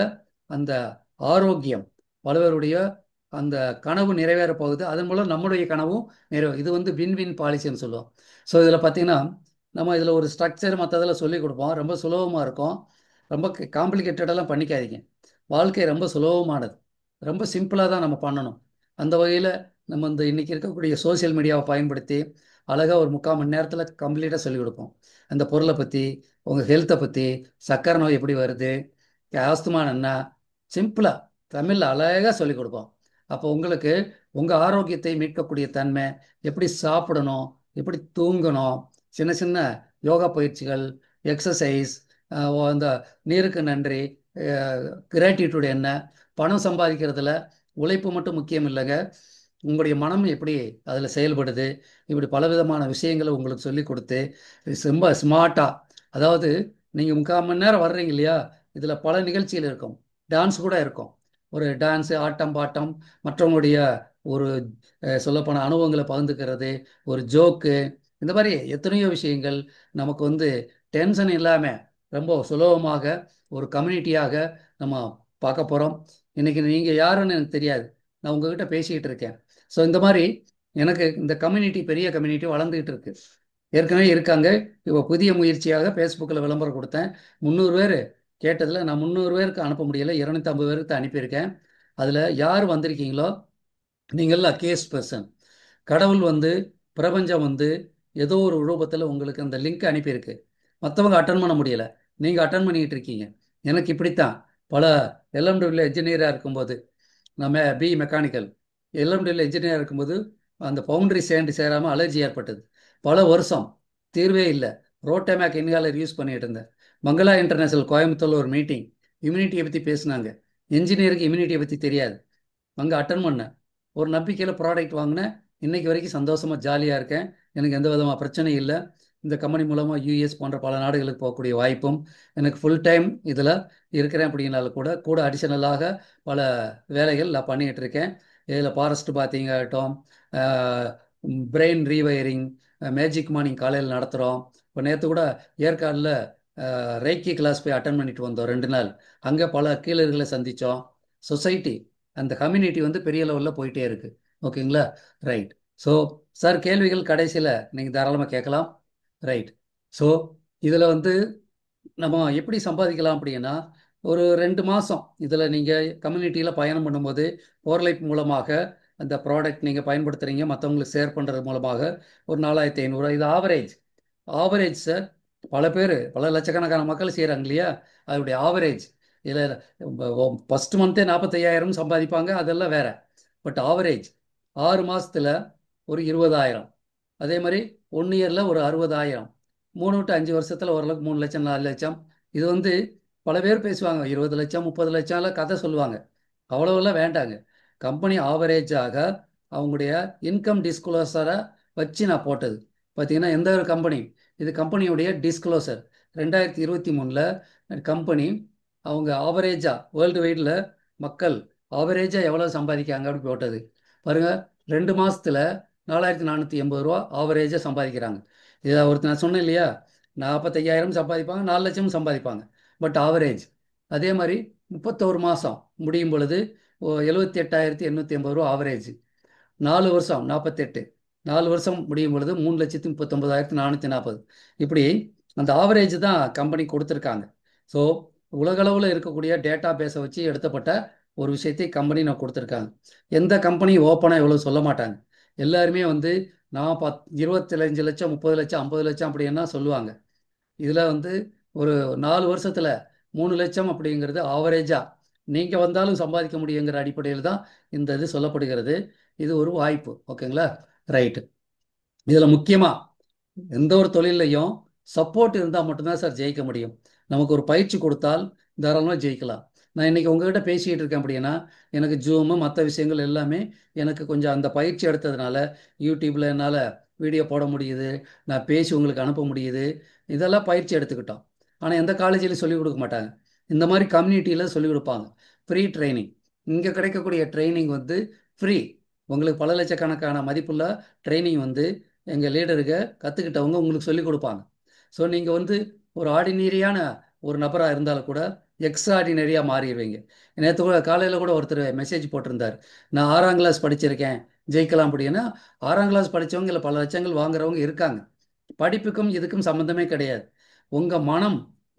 S1: அந்த ஆரோக்கியம், பல பேருடைய அந்த கனவு நிறைவேற போகுது, அதன் மூலம் நம்முடைய கனவும் இது வந்து வின் வின் பாலிசின்னு சொல்லுவோம். ஸோ இதில் பார்த்தீங்கன்னா நம்ம இதில் ஒரு ஸ்ட்ரக்சர் மற்றதெல்லாம் சொல்லிக் கொடுப்போம், ரொம்ப சுலபமாக இருக்கும். ரொம்ப காம்ப்ளிகேட்டடெல்லாம் பண்ணிக்காதீங்க. வாழ்க்கை ரொம்ப சுலபமானது, ரொம்ப சிம்பிளாக தான் நம்ம பண்ணணும். அந்த வகையில் நம்ம இந்த இன்றைக்கி இருக்கக்கூடிய சோஷியல் மீடியாவை பயன்படுத்தி அழகாக ஒரு 3/4 மணி நேரத்தில் கம்ப்ளீட்டாக சொல்லிக் கொடுப்போம். அந்த பொருளை பற்றி, உங்கள் ஹெல்த்தை பற்றி, சக்கரை நோய் எப்படி வருது, ஆஸ்துமான் என்ன, சிம்பிளாக தமிழில் அழகாக சொல்லிக் கொடுப்போம். அப்போ உங்களுக்கு உங்கள் ஆரோக்கியத்தை மீட்கக்கூடிய தன்மை, எப்படி சாப்பிடணும், எப்படி தூங்கணும், சின்ன சின்ன யோகா பயிற்சிகள், எக்ஸசைஸ், அந்த நீருக்கு நன்றி, கிராட்டிடியூட் என்ன, பணம் சம்பாதிக்கிறதுல உழைப்பு மட்டும் முக்கியம் இல்லைங்க, உங்களுடைய மனம் எப்படி அதில் செயல்படுது, இப்படி பலவிதமான விஷயங்களை உங்களுக்கு சொல்லி கொடுத்து ரொம்ப ஸ்மார்ட்டாக, அதாவது நீங்கள் 3/4 மணி நேரம் வர்றீங்க இல்லையா, இதில் பல நிகழ்ச்சிகள் இருக்கும், டான்ஸ் கூட இருக்கும். ஒரு டான்ஸு, ஆட்டம் பாட்டம், மற்றவங்களுடைய ஒரு சொல்லப்போன அனுபவங்களை பகிர்ந்துக்கிறது, ஒரு ஜோக்கு, இந்த மாதிரி எத்தனையோ விஷயங்கள் நமக்கு வந்து டென்ஷன் இல்லாமல் ரொம்ப சுலபமாக ஒரு கம்யூனிட்டியாக நம்ம பார்க்க போகிறோம். இன்றைக்கி நீங்கள் யாருன்னு எனக்கு தெரியாது, நான் உங்ககிட்ட பேசிக்கிட்டு இருக்கேன். ஸோ இந்த மாதிரி எனக்கு இந்த கம்யூனிட்டி பெரிய கம்யூனிட்டி வளர்ந்துக்கிட்டு இருக்கு. ஏற்கனவே இருக்காங்க, இப்போ புதிய முயற்சியாக ஃபேஸ்புக்கில் விளம்பரம் கொடுத்தேன், 300 பேர் கேட்டதில் நான் 300 பேருக்கு அனுப்ப முடியல, 250 பேருக்கு தான் அனுப்பியிருக்கேன். அதில் யார் வந்திருக்கீங்களோ நீங்கள்லாம் கேஸ் பர்சன். கடவுள் வந்து, பிரபஞ்சம் வந்து ஏதோ ஒரு ரூபத்தில் உங்களுக்கு அந்த லிங்க் அனுப்பியிருக்கு. மற்றவங்க அட்டன் பண்ண முடியல, நீங்கள் அட்டன் பண்ணிக்கிட்டு இருக்கீங்க. எனக்கு இப்படித்தான். பல எல்எம்டபிள்யூ என்ஜினியராக இருக்கும்போது, நம்ம பி மெக்கானிக்கல் எல்எம்டபிள்யூ என்ஜினியராக இருக்கும்போது அந்த பவுண்டரி சேராமல் அலர்ஜி ஏற்பட்டது. பல வருஷம் தீர்வே இல்லை. ரோட்டேமேக் இன்ஹேலர் யூஸ் பண்ணிட்டு இருந்தேன். மங்களா இன்டர்நேஷனல் கோயம்புத்தூர்ல ஒரு மீட்டிங், இம்யூனிட்டியை பற்றி பேசினாங்க. என்ஜினியருக்கு இம்யூனிட்டியை பற்றி தெரியாது. அங்கே அட்டன் பண்ணேன். ஒரு நம்பிக்கையில் ப்ராடக்ட் வாங்கினேன். இன்னைக்கு வரைக்கும் சந்தோஷமாக ஜாலியாக இருக்கேன். எனக்கு எந்த விதமான பிரச்சனையும் இல்லை. இந்த கம்பெனி மூலமாக யூஎஸ் போன்ற பல நாடுகளுக்கு போகக்கூடிய வாய்ப்பும், எனக்கு ஃபுல் டைம் இதில் இருக்கிறேன். அப்படின்னாலும் கூட கூட அடிஷனலாக பல வேலைகள் நான் பண்ணிகிட்டு இருக்கேன். இதில் ஃபாரஸ்ட் பார்த்தீங்கட்டும், பிரெயின் ரீவயரிங், மேஜிக் மார்னிங் காலையில் நடத்துகிறோம். இப்போ நேற்று கூட ஏற்காடில் ரேக்கி கிளாஸ் போய் அட்டன் பண்ணிட்டு வந்தோம் 2 நாள். அங்கே பல கீழர்களை சந்தித்தோம். சொசைட்டி, அந்த கம்யூனிட்டி வந்து பெரிய லெவலில் போயிட்டே இருக்கு. ஓகேங்களா? ரைட். ஸோ சார், கேள்விகள் கடைசியில் நீங்கள் தாராளமாக கேட்கலாம். ரைட். ஸோ இதில் வந்து நம்ம எப்படி சம்பாதிக்கலாம் அப்படின்னா, ஒரு 2 மாதம் இதில் நீங்கள் கம்யூனிட்டியில் பயணம் பண்ணும்போது போர்லைட் மூலமாக அந்த ப்ராடக்ட் நீங்கள் பயன்படுத்துகிறீங்க, மற்றவங்களுக்கு ஷேர் பண்ணுறது மூலமாக ஒரு 4500. இது ஆவரேஜ். Average sir. பல பேர் பல லட்சக்கணக்கான மக்கள் செய்கிறாங்க இல்லையா? அதோடைய ஆவரேஜ் இதில் ஃபஸ்ட் மந்த்தே 45,000 சம்பாதிப்பாங்க, அதெல்லாம் வேற. பட் ஆவரேஜ் 6 மாதத்தில் ஒரு 20,000. அதே மாதிரி 1 இயரில் ஒரு 60,000. 3 to 5 வருஷத்தில் ஓரளவுக்கு 3 லட்சம் 4 லட்சம். இது வந்து பல பேர் பேசுவாங்க, 20 லட்சம் 30 லட்சம்லாம் கதை சொல்லுவாங்க. அவ்வளோவெல்லாம் வேண்டாங்க. கம்பெனி ஆவரேஜாக அவங்களுடைய இன்கம் டிஸ்க்ளோசரை வச்சு நான் போட்டது. பார்த்தீங்கன்னா எந்த ஒரு கம்பெனி, இது கம்பெனியுடைய டிஸ்க்ளோசர். 2023 கம்பெனி அவங்க ஆவரேஜாக வேர்ல்டு வைடில் மக்கள் ஆவரேஜாக எவ்வளோ சம்பாதிக்காங்க அப்படின்னு போட்டது. பாருங்கள், 2 மாதத்தில் 4,480 ரூபா ஆவரேஜாக சம்பாதிக்கிறாங்க. இதை ஒருத்தர் நான் சொன்னேன் இல்லையா, 45,000 சம்பாதிப்பாங்க, 4 லட்சம் சம்பாதிப்பாங்க. But average. அதே மாதிரி 31 மாதம் முடியும் பொழுது 78,880 ரூபா ஆவரேஜ். 4 வருஷம் 48, 4 வருஷம் முடியும் பொழுது 3,39,440. இப்படி அந்த ஆவரேஜ் தான் கம்பெனி கொடுத்துருக்காங்க. ஸோ உலகளவில் இருக்கக்கூடிய டேட்டா பேஸை வச்சு எடுத்தப்பட்ட ஒரு விஷயத்தை கம்பெனி நான் கொடுத்துருக்காங்க. எந்த கம்பெனி ஓப்பனாக எவ்வளோ சொல்ல மாட்டாங்க. எல்லாருமே வந்து நான் 25 லட்சம் 30 லட்சம் 50 லட்சம் அப்படின்னா சொல்லுவாங்க. இதில் வந்து ஒரு 4 வருஷத்தில் 3 லட்சம் அப்படிங்கிறது ஆவரேஜாக நீங்கள் வந்தாலும் சம்பாதிக்க முடியுங்கிற அடிப்படையில் தான் இந்த இது சொல்லப்படுகிறது. இது ஒரு வாய்ப்பு. ஓகேங்களா? ரைட்டு. இதில் முக்கியமாக எந்த ஒரு தொழிலையும் சப்போர்ட் இருந்தால் மட்டும்தான் சார் ஜெயிக்க முடியும். நமக்கு ஒரு பயிற்சி கொடுத்தால் தாராளமாக ஜெயிக்கலாம். நான் இன்னைக்கு உங்ககிட்ட பேசிக்கிட்டு இருக்கேன் அப்படின்னா, எனக்கு ஜூமு மற்ற விஷயங்கள் எல்லாமே எனக்கு கொஞ்சம் அந்த பயிற்சி எடுத்ததுனால யூடியூப்பில் என்னால் வீடியோ போட முடியுது, நான் பேசி உங்களுக்கு அனுப்ப முடியுது. இதெல்லாம் பயிற்சி எடுத்துக்கிட்டோம். ஆனால் எந்த காலேஜிலையும் சொல்லிக் கொடுக்க மாட்டாங்க. இந்த மாதிரி கம்யூனிட்டியில் சொல்லிக் கொடுப்பாங்க. Free training. இங்கே கிடைக்கக்கூடிய ட்ரைனிங் வந்து ஃப்ரீ. உங்களுக்கு பல லட்சக்கணக்கான மதிப்புள்ள ட்ரைனிங் வந்து எங்கள் லீடருங்க கற்றுக்கிட்டவங்க உங்களுக்கு சொல்லிக் கொடுப்பாங்க. ஸோ நீங்கள் வந்து ஒரு ஆர்டினரியான ஒரு நபராக இருந்தாலும் கூட எக்ஸ்ட்ராடினரியாக மாறிடுவீங்க. நேற்று கூட காலையில் கூட ஒருத்தர் மெசேஜ் போட்டிருந்தார், நான் 6ஆம் கிளாஸ் படிச்சிருக்கேன் ஜெயிக்கலாம் அப்படின்னா. 6ஆம் கிளாஸ் படித்தவங்க இல்லை பல லட்சங்கள் வாங்குறவங்க இருக்காங்க. படிப்புக்கும் இதுக்கும் சம்மந்தமே கிடையாது. உங்கள் மனம்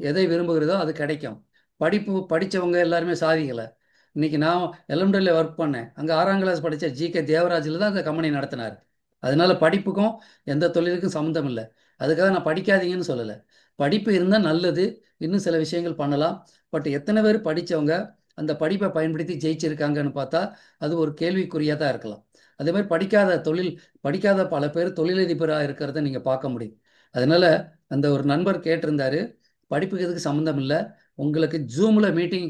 S1: எதை விரும்புகிறதோ அது கிடைக்கும். படிப்பு படித்தவங்க எல்லாருமே சாதிக்கலை. இன்னைக்கு நான் எல்எம்டபிள்யூ ஒர்க் பண்ணேன். அங்கே 6ஆம் கிளாஸ் படித்த ஜிகே தேவராஜில் தான் அந்த கம்பெனி நடத்தினார். அதனால படிப்புக்கும் எந்த தொழிலுக்கும் சம்மந்தம் இல்லை. அதுக்காக நான் படிக்காதீங்கன்னு சொல்லலை. படிப்பு இருந்தால் நல்லது, இன்னும் சில விஷயங்கள் பண்ணலாம். பட் எத்தனை பேர் படித்தவங்க அந்த படிப்பை பயன்படுத்தி ஜெயிச்சிருக்காங்கன்னு பார்த்தா அது ஒரு கேள்விக்குறியாக தான் இருக்கலாம். அதே மாதிரி படிக்காத பல பேர் தொழிலதிபராக இருக்கிறத நீங்கள் பார்க்க முடியும். அதனால அந்த ஒரு நண்பர் கேட்டிருந்தாரு, படிப்புக்கு இதுக்கு சம்மந்தம் இல்லை, உங்களுக்கு ஜூமில் மீட்டிங்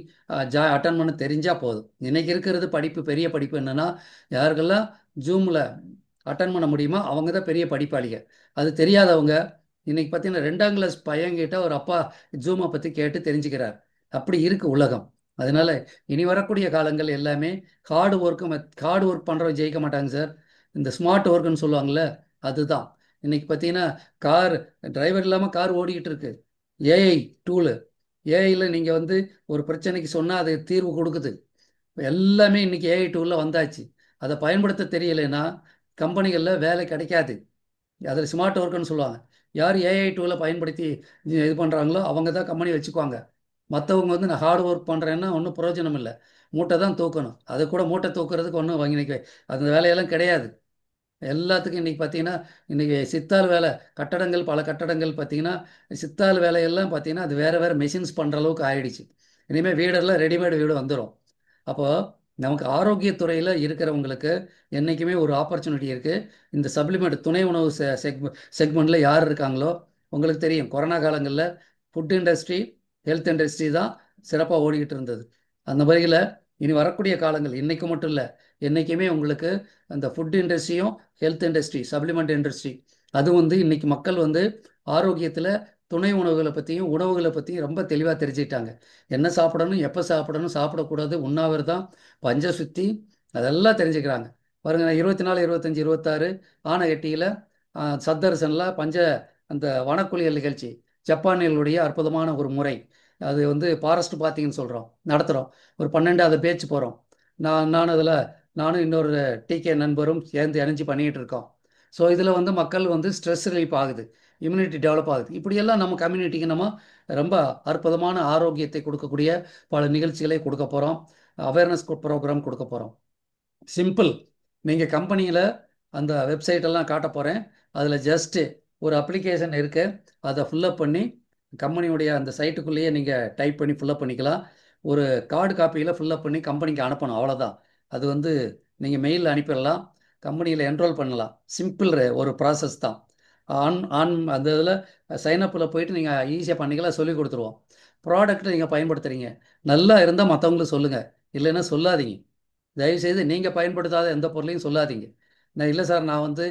S1: அட்டன் பண்ண தெரிஞ்சால் போதும். இன்னைக்கு இருக்கிறது படிப்பு, பெரிய படிப்பு என்னன்னா, யாருக்கெல்லாம் ஜூமில் அட்டன் பண்ண முடியுமோ அவங்க தான் பெரிய படிப்பாளிங்க. அது தெரியாதவங்க இன்னைக்கு பார்த்தீங்கன்னா 2ஆம் கிளாஸ் பையன்கிட்ட ஒரு அப்பா ஜூமை பற்றி கேட்டு தெரிஞ்சுக்கிறார். அப்படி இருக்கு உலகம். அதனால இனி வரக்கூடிய காலங்கள் எல்லாமே ஹார்டு ஒர்க் பண்ணுறவங்க ஜெயிக்க மாட்டாங்க சார். இந்த ஸ்மார்ட் ஒர்க்குன்னு சொல்லுவாங்கள்ல, அதுதான். இன்னைக்கு பார்த்தீங்கன்னா கார் டிரைவர் இல்லாமல் கார் ஓடிக்கிட்டு இருக்கு. AI tool. ஏஐயில் நீங்கள் வந்து ஒரு பிரச்சனைக்கு சொன்னால் அது தீர்வு கொடுக்குது. எல்லாமே இன்னைக்கு ஏஐ டூலில் வந்தாச்சு. அதை பயன்படுத்த தெரியலைன்னா கம்பெனிகளில் வேலை கிடைக்காது. அதில் ஸ்மார்ட் ஒர்க்குன்னு சொல்லுவாங்க. யார் ஏஐ டூலை பயன்படுத்தி இது பண்ணுறாங்களோ அவங்க தான் கம்பெனி வச்சுக்குவாங்க. மற்றவங்க வந்து நான் ஹார்ட் ஒர்க் பண்ணுறேன்னா ஒன்றும் பிரயோஜனம் இல்லை. மூட்டை தான் தூக்கணும். அது கூட மூட்டை தூக்குறதுக்கு ஒன்றும் வாங்கி நிற்க அந்த வேலையெல்லாம் கிடையாது. எல்லாத்துக்கும் இன்றைக்கி பார்த்தீங்கன்னா, இன்றைக்கி சித்தாள் வேலை, கட்டடங்கள் பல கட்டடங்கள் பார்த்தீங்கன்னா, சித்தாள் வேலையெல்லாம் பார்த்தீங்கன்னா அது வேறு வேறு மெஷின்ஸ் பண்ணுற அளவுக்கு ஆயிடுச்சு. இனிமேல் வீடெல்லாம் ரெடிமேட் வீடு வந்துடும். அப்போது நமக்கு ஆரோக்கியத்துறையில் இருக்கிறவங்களுக்கு என்றைக்குமே ஒரு ஆப்பர்ச்சுனிட்டி இருக்குது. இந்த சப்ளிமெண்ட் துணை உணவு செக்மெண்ட்டில் யார் இருக்காங்களோ உங்களுக்கு தெரியும். கொரோனா காலங்களில் ஃபுட் இண்டஸ்ட்ரி, ஹெல்த் இண்டஸ்ட்ரி தான் சிறப்பாக ஓடிக்கிட்டு இருந்தது. அந்த வகையில் இனி வரக்கூடிய காலங்கள் இன்றைக்கு மட்டும் இல்லை, என்றைக்குமே உங்களுக்கு அந்த ஃபுட் இண்டஸ்ட்ரியும் ஹெல்த் இண்டஸ்ட்ரி சப்ளிமெண்ட் இண்டஸ்ட்ரி அது வந்து இன்றைக்கி மக்கள் வந்து ஆரோக்கியத்தில் துணை உணவுகளை பற்றியும் உணவுகளை பற்றியும் ரொம்ப தெளிவாக தெரிஞ்சுக்கிட்டாங்க. என்ன சாப்பிடணும், எப்போ சாப்பிடணும், சாப்பிடக்கூடாது, உண்ணாவிரதம், பஞ்சசுத்தி, அதெல்லாம் தெரிஞ்சுக்கிறாங்க. பாருங்க, 24, 25, 26 ஆனைகட்டியில் சத்தரசனில் அந்த வனக்குளியல் நிகழ்ச்சி ஜப்பானியர்களுடைய அற்புதமான ஒரு முறை. அது வந்து ஃபாரஸ்ட் பார்த்தீங்கன்னு சொல்கிறோம், நடத்துகிறோம். ஒரு 12வது பேச்சு போகிறோம். நான் அதில் நானும் இன்னொரு டிகே நண்பரும் சேர்ந்து இணைஞ்சு பண்ணிகிட்டு இருக்கோம். ஸோ இதில் வந்து மக்கள் வந்து ஸ்ட்ரெஸ் ரிலீஃப் ஆகுது, இம்யூனிட்டி டெவலப் ஆகுது. இப்படியெல்லாம் நம்ம கம்யூனிட்டிக்கு நம்ம ரொம்ப அற்புதமான ஆரோக்கியத்தை கொடுக்கக்கூடிய பல நிகழ்ச்சிகளை கொடுக்க போகிறோம். அவேர்னஸ் ப்ரோக்ராம் கொடுக்க போகிறோம். சிம்பிள். நீங்கள் கம்பெனியில் அந்த வெப்சைட்டெல்லாம் காட்ட போகிறேன். அதில் ஜஸ்ட்டு ஒரு அப்ளிகேஷன் இருக்கு, அதை ஃபில்லப் பண்ணி கம்பெனியுடைய அந்த சைட்டுக்குள்ளேயே நீங்கள் டைப் பண்ணி ஃபில்லப் பண்ணிக்கலாம். ஒரு கார்டு காப்பியில் ஃபில்லப் பண்ணி கம்பெனிக்கு அனுப்பணும், அவ்வளோதான். அது வந்து நீங்கள் மெயிலில் அனுப்பிடலாம், கம்பெனியில் என்ரோல் பண்ணலாம். சிம்பிள் ஒரு ப்ராசஸ் தான். ஆன் ஆன் அந்த இதில் சைனப்பில் போயிட்டு நீங்கள் ஈஸியாக பண்ணிக்கலாம், சொல்லி கொடுத்துருவோம். ப்ராடக்ட்டை நீங்கள் பயன்படுத்துகிறீங்க, நல்லா இருந்தால் மற்றவங்களுக்கு சொல்லுங்கள், இல்லைன்னா சொல்லாதீங்க. தயவுசெய்து நீங்கள் பயன்படுத்தாத எந்த பொருளையும் சொல்லாதீங்க. நான் இல்லை சார், நான் வந்து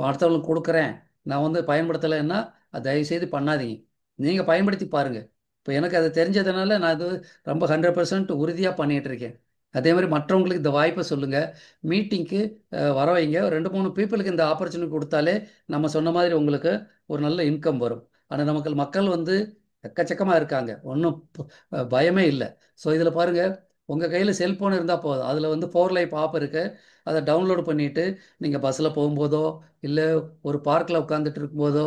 S1: அடுத்தவங்களுக்கு கொடுக்குறேன், நான் வந்து பயன்படுத்தலைன்னா அது தயவுசெய்து பண்ணாதீங்க. நீங்கள் பயன்படுத்தி பாருங்கள். இப்போ எனக்கு அது தெரிஞ்சதுனால நான் அது ரொம்ப 100% உறுதியாக பண்ணிகிட்டு இருக்கேன். அதே மாதிரி மற்றவங்களுக்கு இந்த வாய்ப்பை சொல்லுங்கள். மீட்டிங்க்கு வர வைங்க. 2, 3 பீப்புளுக்கு இந்த ஆப்பர்ச்சுனிட்டி கொடுத்தாலே நம்ம சொன்ன மாதிரி உங்களுக்கு ஒரு நல்ல இன்கம் வரும். ஆனால் நமக்கு மக்கள் வந்து எக்கச்சக்கமாக இருக்காங்க, ஒன்றும் பயமே இல்லை. ஸோ இதில் பாருங்கள், உங்கள் கையில் செல்ஃபோன் இருந்தால் போதும், அதில் வந்து 4 லைஃப் ஆப் இருக்குது. அதை டவுன்லோட் பண்ணிவிட்டு நீங்கள் பஸ்ஸில் போகும்போதோ இல்லை ஒரு பார்க்கில் உட்காந்துட்டு இருக்கும்போதோ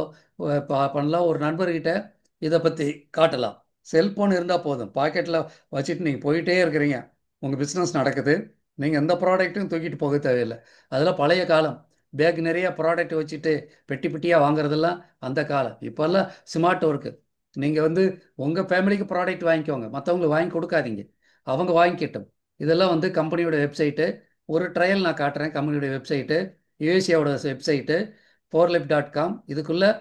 S1: பண்ணலாம். ஒரு நண்பர்கிட்ட இதை பற்றி காட்டலாம். செல்ஃபோன் இருந்தால் போதும், பாக்கெட்டில் வச்சுட்டு நீங்கள் போயிட்டே இருக்கிறீங்க, உங்கள் பிஸ்னஸ் நடக்குது. நீங்கள் எந்த ப்ராடக்ட்டும் தூக்கிட்டு போக தேவையில்லை. அதெல்லாம் பழைய காலம். பேக் நிறைய ப்ராடக்ட் வச்சுட்டு பெட்டி பெட்டியாக வாங்குறதெல்லாம் அந்த காலம். இப்போல்லாம் ஸ்மார்ட் ஒர்க்கு. நீங்கள் வந்து உங்கள் ஃபேமிலிக்கு ப்ராடக்ட் வாங்கிக்கோங்க, மற்றவங்களுக்கு வாங்கி கொடுக்காதீங்க, அவங்க வாங்கிக்கட்டும். இதெல்லாம் வந்து கம்பெனியோட வெப்சைட்டு. ஒரு ட்ரையல் நான் காட்டுறேன். கம்பெனியோட வெப்சைட்டு, யுஎஸ்ஏவோட வெப்சைட்டு, forlip.com. இதுக்குள்ளே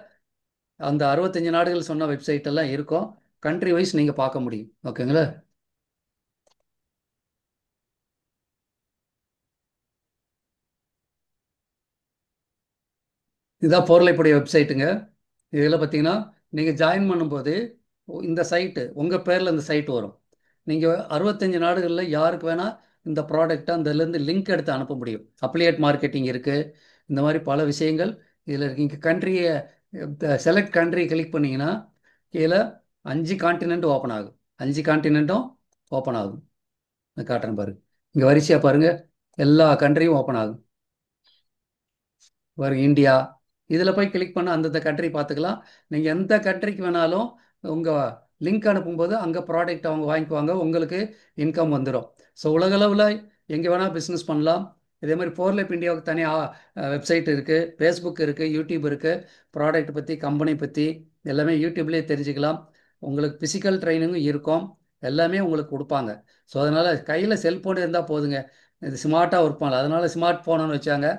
S1: அந்த 65 நாடுகள் சொன்ன வெப்சைட் எல்லாம் இருக்கும். கண்ட்ரி வைஸ் நீங்கள் பார்க்க முடியும். ஓகேங்களா? இதுதான் பொருளைப்புடைய வெப்சைட்டுங்க. இதில் பார்த்தீங்கன்னா நீங்கள் ஜாயின் பண்ணும்போது இந்த சைட்டு உங்கள் பேரில் இந்த சைட்டு வரும். நீங்கள் 65 நாடுகளில் யாருக்கு வேணால் இந்த ப்ராடக்டை அந்தலேருந்து லிங்க் எடுத்து அனுப்ப முடியும். அப்ளியேட் மார்க்கெட்டிங் இருக்குது, இந்த மாதிரி பல விஷயங்கள் இதில் இருக்குது. இங்கே கண்ட்ரியை செலக்ட் கண்ட்ரி கிளிக் பண்ணிங்கன்னா கீழே 5 கான்டினென்ட் ஓப்பன் ஆகும். 5 கான்டினென்ட்டும் ஓப்பன் ஆகும். நான் காட்டுறேன் பாருங்கள். இங்கே வரிசையாக பாருங்கள், எல்லா கண்ட்ரியும் ஓப்பன் ஆகும். வரும் இந்தியா. இதில் போய் கிளிக் பண்ண அந்தந்த கண்ட்ரி பார்த்துக்கலாம். நீங்கள் எந்த கண்ட்ரிக்கு வேணாலும் உங்கள் லிங்க் அனுப்பும்போது அங்கே ப்ராடக்ட் அவங்க வாங்கிக்குவாங்க, உங்களுக்கு இன்கம் வந்துடும். ஸோ உலகளவில் எங்கே வேணால் பிஸ்னஸ் பண்ணலாம். இதே மாதிரி ஃபோர்லைப் இந்தியாவுக்கு தனியாக வெப்சைட் இருக்குது, ஃபேஸ்புக் இருக்குது, யூடியூப் இருக்குது. ப்ராடக்ட் பற்றி, கம்பெனி பற்றி எல்லாமே யூடியூப்லேயே தெரிஞ்சுக்கலாம். உங்களுக்கு ஃபிசிக்கல் ட்ரைனிங்கும் இருக்கும், எல்லாமே உங்களுக்கு கொடுப்பாங்க. ஸோ அதனால் கையில் செல்ஃபோன் இருந்தால் போதுங்க, இது ஸ்மார்ட்டாக ஒர்க் பண்ணலாம். அதனால் ஸ்மார்ட் ஃபோனுன்னு வச்சாங்க.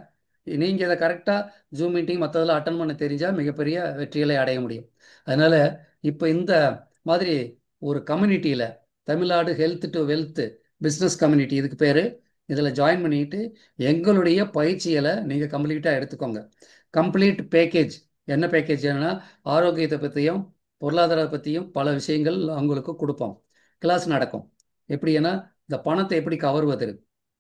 S1: நீங்கள் இதை கரெக்டாக ஜூம் மீட்டிங் மற்றதெல்லாம் அட்டன் பண்ண தெரிஞ்சால் மிகப்பெரிய வெற்றிகளை அடைய முடியும். அதனால் இப்போ இந்த மாதிரி ஒரு கம்யூனிட்டியில் Tamil Nadu health to wealth business community இதுக்கு பேர். இதில் ஜாயின் பண்ணிட்டு எங்களுடைய பயிற்சிகளை நீங்கள் கம்ப்ளீட்டாக எடுத்துக்கோங்க. Complete package. என்ன பேக்கேஜ்? என்னன்னா ஆரோக்கியத்தை பற்றியும் பொருளாதாரத்தை பற்றியும் பல விஷயங்கள் அவங்களுக்கு கொடுப்போம். கிளாஸ் நடக்கும். எப்படின்னா இந்த பணத்தை எப்படி கவர்வது,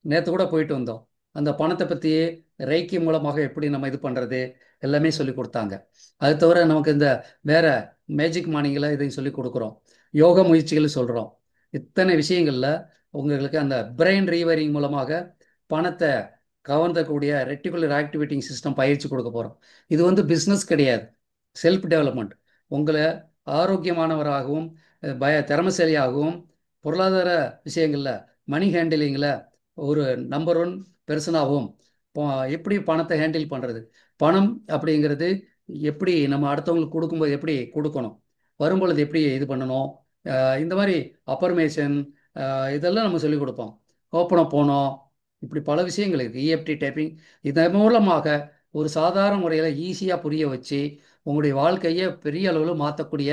S1: நேற்று கூட போயிட்டு வந்தோம். அந்த பணத்தை பற்றியே ரேக்கி மூலமாக எப்படி நம்ம இது பண்ணுறது எல்லாமே சொல்லி கொடுத்தாங்க. அது தவிர நமக்கு இந்த வேற மேஜிக் மார்னிங்கில் இதையும் சொல்லி கொடுக்குறோம். யோக முயற்சிகள் சொல்கிறோம். இத்தனை விஷயங்களில் உங்களுக்கு அந்த பிரெயின் ரீவரிங் மூலமாக பணத்தை கவர்ந்தக்கூடிய ரெட்டிகுலர் ஆக்டிவேட்டிங் சிஸ்டம் பயிற்சி கொடுக்க போகிறோம். இது வந்து பிஸ்னஸ் கிடையாது, செல்ஃப் டெவலப்மெண்ட். உங்களை ஆரோக்கியமானவராகவும் திறமைசாலியாகவும், பொருளாதார விஷயங்களில், மணி ஹேண்டிலிங்கில் ஒரு நம்பர் ஒன் பெர்சனாகவும், எப்படி பணத்தை ஹேண்டில் பண்ணுறது, பணம் அப்படிங்கிறது எப்படி நம்ம அடுத்தவங்களுக்கு கொடுக்கும்போது எப்படி கொடுக்கணும், வரும்பொழுது எப்படி இது பண்ணணும், இந்த மாதிரி அஃபர்மேஷன் இதெல்லாம் நம்ம சொல்லிக் கொடுப்போம். ஓப்பனாக போனோம், இப்படி பல விஷயங்கள் இருக்குது. இஎஃப்டி டைப்பிங் இதன் மூலமாக ஒரு சாதாரண முறையில் ஈஸியாக புரிய வச்சு உங்களுடைய வாழ்க்கையை பெரிய அளவில் மாற்றக்கூடிய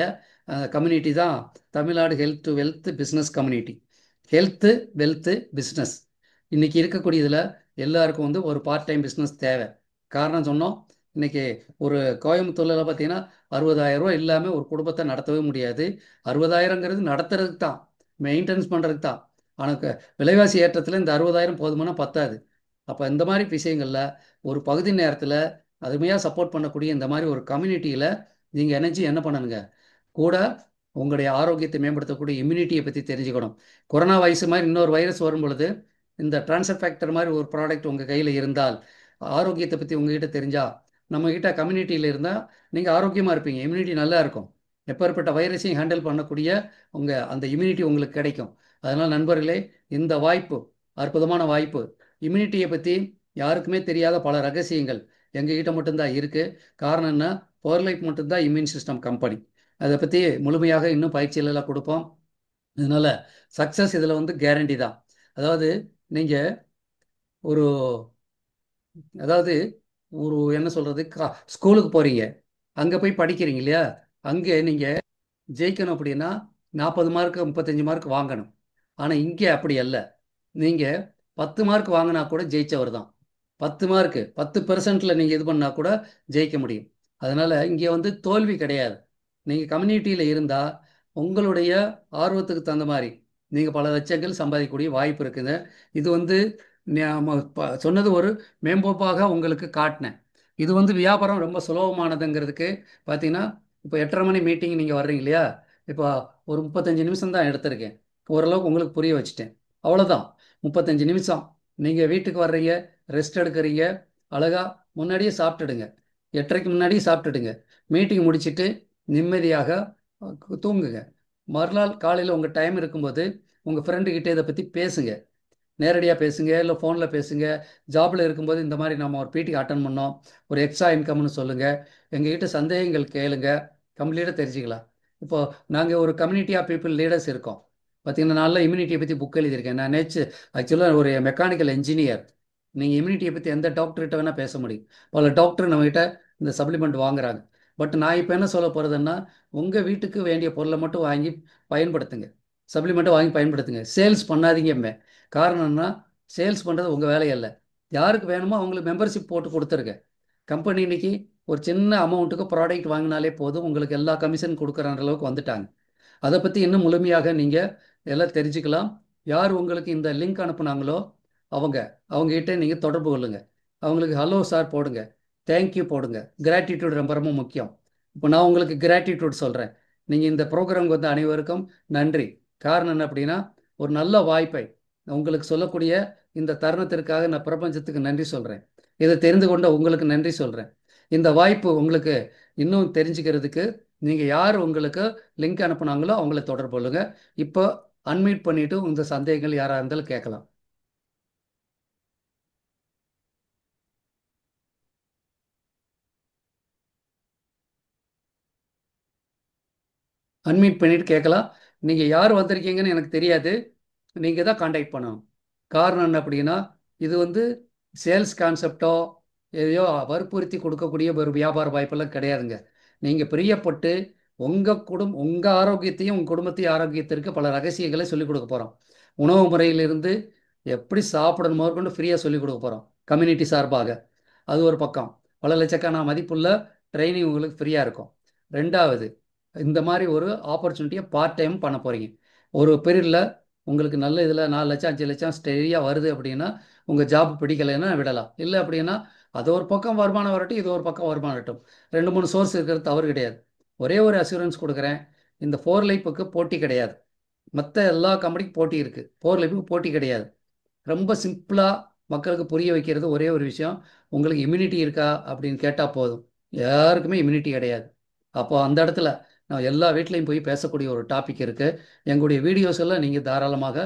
S1: கம்யூனிட்டி தான் Tamil Nadu health to wealth business community. Health, wealth, business இன்னைக்கு இருக்கக்கூடியதில் எல்லாருக்கும் வந்து ஒரு பார்ட் டைம் பிஸ்னஸ் தேவை. காரணம் சொன்னோம், இன்னைக்கு ஒரு கோயம்புத்தூர்ல பார்த்தீங்கன்னா 60,000 ரூபாய் இல்லாமல் ஒரு குடும்பத்தை நடத்தவே முடியாது. 60,000ங்கிறது நடத்துறதுக்கு தான், மெயின்டெனன்ஸ் பண்ணுறதுக்கு தான். ஆனால் விலைவாசி ஏற்றத்தில் இந்த 60,000 போதுமானா பத்தாது. அப்போ இந்த மாதிரி விஷயங்களில் ஒரு பகுதி நேரத்தில் அருமையாக சப்போர்ட் பண்ணக்கூடிய இந்த மாதிரி ஒரு கம்யூனிட்டியில் நீங்கள் இணைஞ்சு என்ன பண்ணணுங்க, கூட உங்களுடைய ஆரோக்கியத்தை மேம்படுத்தக்கூடிய இம்யூனிட்டியை பற்றி தெரிஞ்சுக்கணும். கொரோனா வைரஸ் மாதிரி இன்னொரு வைரஸ் வரும் பொழுது இந்த ட்ரான்ஸ்ஃபர் ஃபேக்டர் மாதிரி ஒரு ப்ராடக்ட் உங்கள் கையில் இருந்தால், ஆரோக்கியத்தை பற்றி உங்ககிட்ட தெரிஞ்சால், நம்மக்கிட்ட கம்யூனிட்டியில் இருந்தால் நீங்கள் ஆரோக்கியமாக இருப்பீங்க, இம்யூனிட்டி நல்லா இருக்கும். எப்பேற்பட்ட வைரஸையும் ஹேண்டில் பண்ணக்கூடிய அந்த இம்யூனிட்டி உங்களுக்கு கிடைக்கும். அதனால் நண்பர்களே, இந்த வாய்ப்பு அற்புதமான வாய்ப்பு. இம்யூனிட்டியை பற்றி யாருக்குமே தெரியாத பல ரகசியங்கள் எங்ககிட்ட மட்டும்தான் இருக்குது. காரணம் என்ன, பவர் லைஃப் மட்டும்தான் இம்யூன் சிஸ்டம் கம்பெனி. அதை பற்றி முழுமையாக இன்னும் பயிற்சிகளெல்லாம் கொடுப்போம். அதனால் சக்ஸஸ் இதில் வந்து கேரண்டி தான். அதாவது நீங்கள் ஒரு அதாவது ஒரு என்ன சொல்கிறது, ஸ்கூலுக்கு போகிறீங்க, அங்கே போய் படிக்கிறீங்க இல்லையா, அங்கே நீங்கள் ஜெயிக்கணும் அப்படின்னா 40 மார்க்கு 35 மார்க் வாங்கணும். ஆனால் இங்கே அப்படி அல்ல. நீங்கள் 10 மார்க் வாங்கினா கூட ஜெயிச்சவர் தான். 10 மார்க்கு 10%ல் நீங்கள் இது பண்ணால் கூட ஜெயிக்க முடியும். அதனால் இங்கே வந்து தோல்வி கிடையாது. நீங்கள் கம்யூனிட்டியில் இருந்தால் உங்களுடைய ஆர்வத்துக்கு தகுந்த மாதிரி நீங்கள் பல லட்சங்கள் சம்பாதிக்கக்கூடிய வாய்ப்பு இருக்குங்க. இது வந்து சொன்னது ஒரு மேம்போப்பாக உங்களுக்கு காட்டினேன். இது வந்து வியாபாரம் ரொம்ப சுலபமானதுங்கிறதுக்கு பார்த்தீங்கன்னா, இப்போ 8:30 மணி மீட்டிங் நீங்கள் வர்றீங்க இல்லையா, இப்போ ஒரு 35 நிமிஷம் தான் எடுத்திருக்கேன். ஓரளவுக்கு உங்களுக்கு புரிய வச்சுட்டேன். அவ்வளோதான், 35 நிமிஷம். நீங்கள் வீட்டுக்கு வர்றீங்க, ரெஸ்ட் எடுக்கிறீங்க, அழகாக முன்னாடியே சாப்பிட்டுடுங்க, 8:30க்கு முன்னாடியே சாப்பிட்டுடுங்க, மீட்டிங் முடிச்சுட்டு நிம்மதியாக தூங்குங்க. மறுநாள் காலையில் உங்கள் டைம் இருக்கும்போது உங்கள் ஃப்ரெண்டுக்கிட்டே இதை பற்றி பேசுங்க. நேரடியாக பேசுங்க, இல்லை ஃபோனில் பேசுங்க. ஜாபில் இருக்கும்போது இந்த மாதிரி நம்ம ஒரு பீட்டிங் அட்டன் பண்ணோம், ஒரு எக்ஸ்ட்ரா இன்கம்னு சொல்லுங்கள். எங்ககிட்ட சந்தேகங்கள் கேளுங்க, கம்ப்ளீட்டாக தெரிஞ்சுக்கலாம். இப்போது நாங்கள் ஒரு கம்யூனிட்டி ஆஃப் பீப்புள் லீடர்ஸ் இருக்கோம். பார்த்தீங்கன்னா, நான் இம்யூனிட்டியை பற்றி புக் எழுதியிருக்கேன். நான் ஆக்சுவலாக ஒரு மெக்கானிக்கல் இன்ஜினியர். நீங்கள் இம்யூனிட்டியை பற்றி எந்த டாக்டர்கிட்ட வேணால் பேச முடியும். பல டாக்டர் நம்மகிட்ட இந்த சப்ளிமெண்ட் வாங்குறாங்க. பட் நான் இப்போ என்ன சொல்ல போகிறதுன்னா, உங்கள் வீட்டுக்கு வேண்டிய பொருளை மட்டும் வாங்கி பயன்படுத்துங்க, சப்ளிமெண்ட்டை வாங்கி பயன்படுத்துங்க, சேல்ஸ் பண்ணாதீங்க. காரணம் என்ன, சேல்ஸ் பண்ணுறது உங்கள் வேலையல்ல. யாருக்கு வேணுமோ அவங்களுக்கு மெம்பர்ஷிப் போட்டு கொடுத்துருங்க. கம்பெனி இன்னைக்கு ஒரு சின்ன அமௌண்ட்டுக்கு ப்ராடக்ட் வாங்கினாலே போதும், உங்களுக்கு எல்லா கமிஷன் கொடுக்குற அளவுக்கு வந்துட்டாங்க. அதை பற்றி இன்னும் முழுமையாக நீங்கள் எல்லாம் தெரிஞ்சுக்கலாம். யார் உங்களுக்கு இந்த லிங்க் அனுப்புனாங்களோ அவங்க அவங்ககிட்ட நீங்கள் தொடர்பு கொள்ளுங்கள். அவங்களுக்கு ஹலோ சார் போடுங்க, தேங்க்யூ போடுங்க. கிராட்டிடியூட் ரொம்ப ரொம்ப முக்கியம். இப்போ நான் உங்களுக்கு கிராட்டிடியூட் சொல்கிறேன். நீங்கள் இந்த ப்ரோக்ராமுக்கு வந்த அனைவருக்கும் நன்றி. காரணம் என்ன அப்படின்னா, ஒரு நல்ல வாய்ப்பை உங்களுக்கு சொல்லக்கூடிய இந்த தருணத்திற்காக நான் பிரபஞ்சத்துக்கு நன்றி சொல்கிறேன். இதை தெரிந்து கொண்ட உங்களுக்கு நன்றி சொல்கிறேன். இந்த வாய்ப்பு உங்களுக்கு இன்னும் தெரிஞ்சுக்கிறதுக்கு நீங்கள் யார் உங்களுக்கு லிங்க் அனுப்புனாங்களோ அவங்கள தொடர்பு கொள்ளுங்க. இப்போ அன்மியூட் பண்ணிவிட்டு இந்த சந்தேகங்கள் யாராக இருந்தாலும் கேட்கலாம். அன்மியூட் பண்ணிட்டு கேட்கலாம். நீங்கள் யார் வந்திருக்கீங்கன்னு எனக்கு தெரியாது, நீங்கள் தான் காண்டாக்ட் பண்ணணும். காரணம் என்ன அப்படின்னா, இது வந்து சேல்ஸ் கான்செப்டோ எதையோ வற்புறுத்தி கொடுக்கக்கூடிய ஒரு வியாபார வாய்ப்பெல்லாம் கிடையாதுங்க. நீங்கள் பிரியப்பட்டு உங்கள் ஆரோக்கியத்தையும் உங்கள் குடும்பத்தையும் ஆரோக்கியத்திற்கு பல ரகசியங்களை சொல்லிக் கொடுக்க போகிறோம். உணவு முறையிலிருந்து எப்படி சாப்பிடணும் முதற்கொண்டு ஃப்ரீயாக சொல்லிக் கொடுக்க போகிறோம் கம்யூனிட்டி சார்பாக. அது ஒரு பக்கம். பல லட்சக்கான மதிப்புள்ள ட்ரைனிங் உங்களுக்கு ஃப்ரீயாக இருக்கும். ரெண்டாவது, இந்த மாதிரி ஒரு ஆப்பர்ச்சுனிட்டியை பார்ட் டைம் பண்ண போகிறீங்க. ஒரு பீரியடில் உங்களுக்கு நல்ல இதில் 4 லட்சம் 5 லட்சம் ஸ்டெடியாக வருது அப்படின்னா உங்கள் ஜாப் பிடிக்கலைன்னா விடலாம். இல்லை அப்படின்னா அது ஒரு பக்கம் வருமானம் வரட்டும், இது ஒரு பக்கம் வருமானம் வரட்டும். 2 3 சோர்ஸ் இருக்கிறது தவறு கிடையாது. ஒரே ஒரு அசூரன்ஸ் கொடுக்குறேன், இந்த ஃபோர் லைஃபுக்கு போட்டி கிடையாது. மற்ற எல்லா கம்பெனிக்கும் போட்டி இருக்குது, ஃபோர் லைஃபுக்கு போட்டி கிடையாது. ரொம்ப சிம்பிளாக மக்களுக்கு புரிய வைக்கிறது ஒரே ஒரு விஷயம், உங்களுக்கு இம்யூனிட்டி இருக்கா அப்படின்னு கேட்டால் போதும். யாருக்குமே இம்யூனிட்டி கிடையாது. அப்போ அந்த இடத்துல நான் எல்லா வீட்லேயும் போய் பேசக்கூடிய ஒரு டாபிக் இருக்குது. எங்களுடைய வீடியோஸ் எல்லாம் நீங்கள் தாராளமாக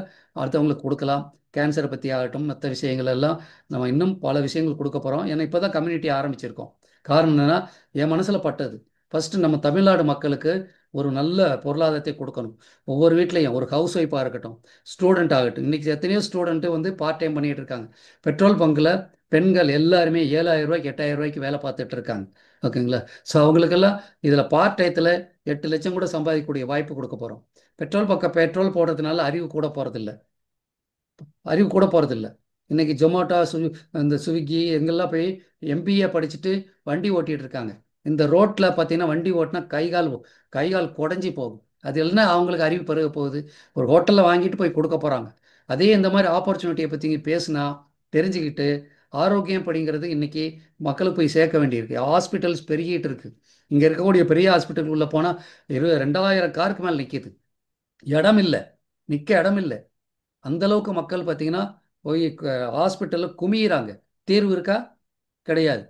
S1: அடுத்தவங்களுக்கு கொடுக்கலாம். கேன்சரை பற்றி ஆகட்டும், மற்ற விஷயங்கள் எல்லாம் நம்ம இன்னும் பல விஷயங்கள் கொடுக்க போகிறோம். ஏன்னா இப்போ தான் கம்யூனிட்டி ஆரம்பிச்சிருக்கோம். காரணம் என்னென்னா, என் மனசில் பட்டது, ஃபஸ்ட்டு நம்ம தமிழ்நாடு மக்களுக்கு ஒரு நல்ல பொருளாதாரத்தை கொடுக்கணும். ஒவ்வொரு வீட்லேயும் ஒரு ஹவுஸ் ஒய்ஃபாக இருக்கட்டும், ஸ்டூடெண்ட் ஆகட்டும். இன்றைக்கி எத்தனையோ ஸ்டூடெண்ட்டு வந்து பார்ட் டைம் பண்ணிகிட்டு இருக்காங்க. பெட்ரோல் பங்கில் பெண்கள் எல்லாருமே 7,000 ரூபாய்க்கு 8,000 ரூபாய்க்கு வேலை பார்த்துட்டு இருக்காங்க. ஓகேங்களா? ஸோ அவங்களுக்கெல்லாம் இதில் பார்ட் டயத்தில் 8 லட்சம் கூட சம்பாதிக்கக்கூடிய வாய்ப்பு கொடுக்க போகிறோம். பெட்ரோல் போடுறதுனால அறிவு கூட போகிறதில்ல. இன்னைக்கு ஜொமேட்டோ, இந்த ஸ்விக்கி எங்கெல்லாம் போய் எம்பிஏ படிச்சுட்டு வண்டி ஓட்டிகிட்டு இருக்காங்க. இந்த ரோட்டில் பார்த்தீங்கன்னா வண்டி ஓட்டினா கை கால் குடஞ்சி போகும். அது எல்லாம் அவங்களுக்கு அறிவு பெருக போகுது. ஒரு ஹோட்டலில் வாங்கிட்டு போய் கொடுக்க போகிறாங்க. அதே இந்த மாதிரி ஆப்பர்ச்சுனிட்டியை பற்றி பேசுனா, தெரிஞ்சுக்கிட்டு, ஆரோக்கியம் படிங்கிறது இன்னைக்கு மக்களுக்கு போய் சேர்க்க வேண்டியிருக்கு. ஹாஸ்பிட்டல்ஸ் பெருகிட்டு இருக்கு. இங்கே இருக்கக்கூடிய பெரிய ஹாஸ்பிட்டல் உள்ள போனால் 2,000 காருக்கு மேலே நிற்கிது. இடம் இல்லை, நிற்க இடம் இல்லை. அந்த அளவுக்கு மக்கள் பார்த்தீங்கன்னா போய் ஹாஸ்பிட்டலில் குமியிறாங்க. தீர்வு இருக்கா? கிடையாது.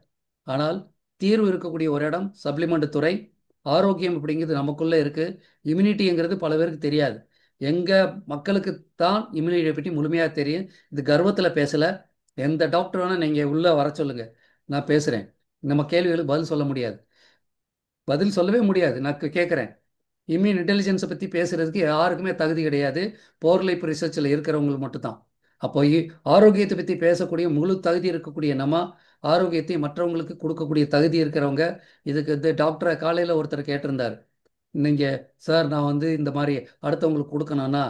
S1: ஆனால் தீர்வு இருக்கக்கூடிய ஒரு இடம் சப்ளிமெண்ட் துறை. ஆரோக்கியம் அப்படிங்கிறது நமக்குள்ளே இருக்குது. இம்யூனிட்டிங்கிறது பல பேருக்கு தெரியாது. எங்கள் மக்களுக்கு தான் இம்யூனிட்டியை பற்றி முழுமையாக தெரியும். இது கர்வத்தில் பேசலை. எந்த டாக்டர் வேணால் நீங்கள் உள்ளே வர சொல்லுங்கள், நான் பேசுகிறேன். நம்ம கேள்விகளுக்கு பதில் சொல்லவே முடியாது. நான் கேட்குறேன். இம்யூன் இன்டெலிஜென்ஸை பற்றி பேசுகிறதுக்கு யாருக்குமே தகுதி கிடையாது. போர்லைப் ரிசர்ச்சில் இருக்கிறவங்களுக்கு மட்டும்தான். அப்போ ஆரோக்கியத்தை பற்றி பேசக்கூடிய முழு தகுதி இருக்கக்கூடிய நம்ம, ஆரோக்கியத்தை மற்றவங்களுக்கு கொடுக்கக்கூடிய தகுதி இருக்கிறவங்க. இதுக்கு இந்த டாக்டரை காலையில் ஒருத்தர் கேட்டிருந்தார். நீங்கள் சார், நான் வந்து இந்த மாதிரி அடுத்தவங்களுக்கு கொடுக்கணும்னா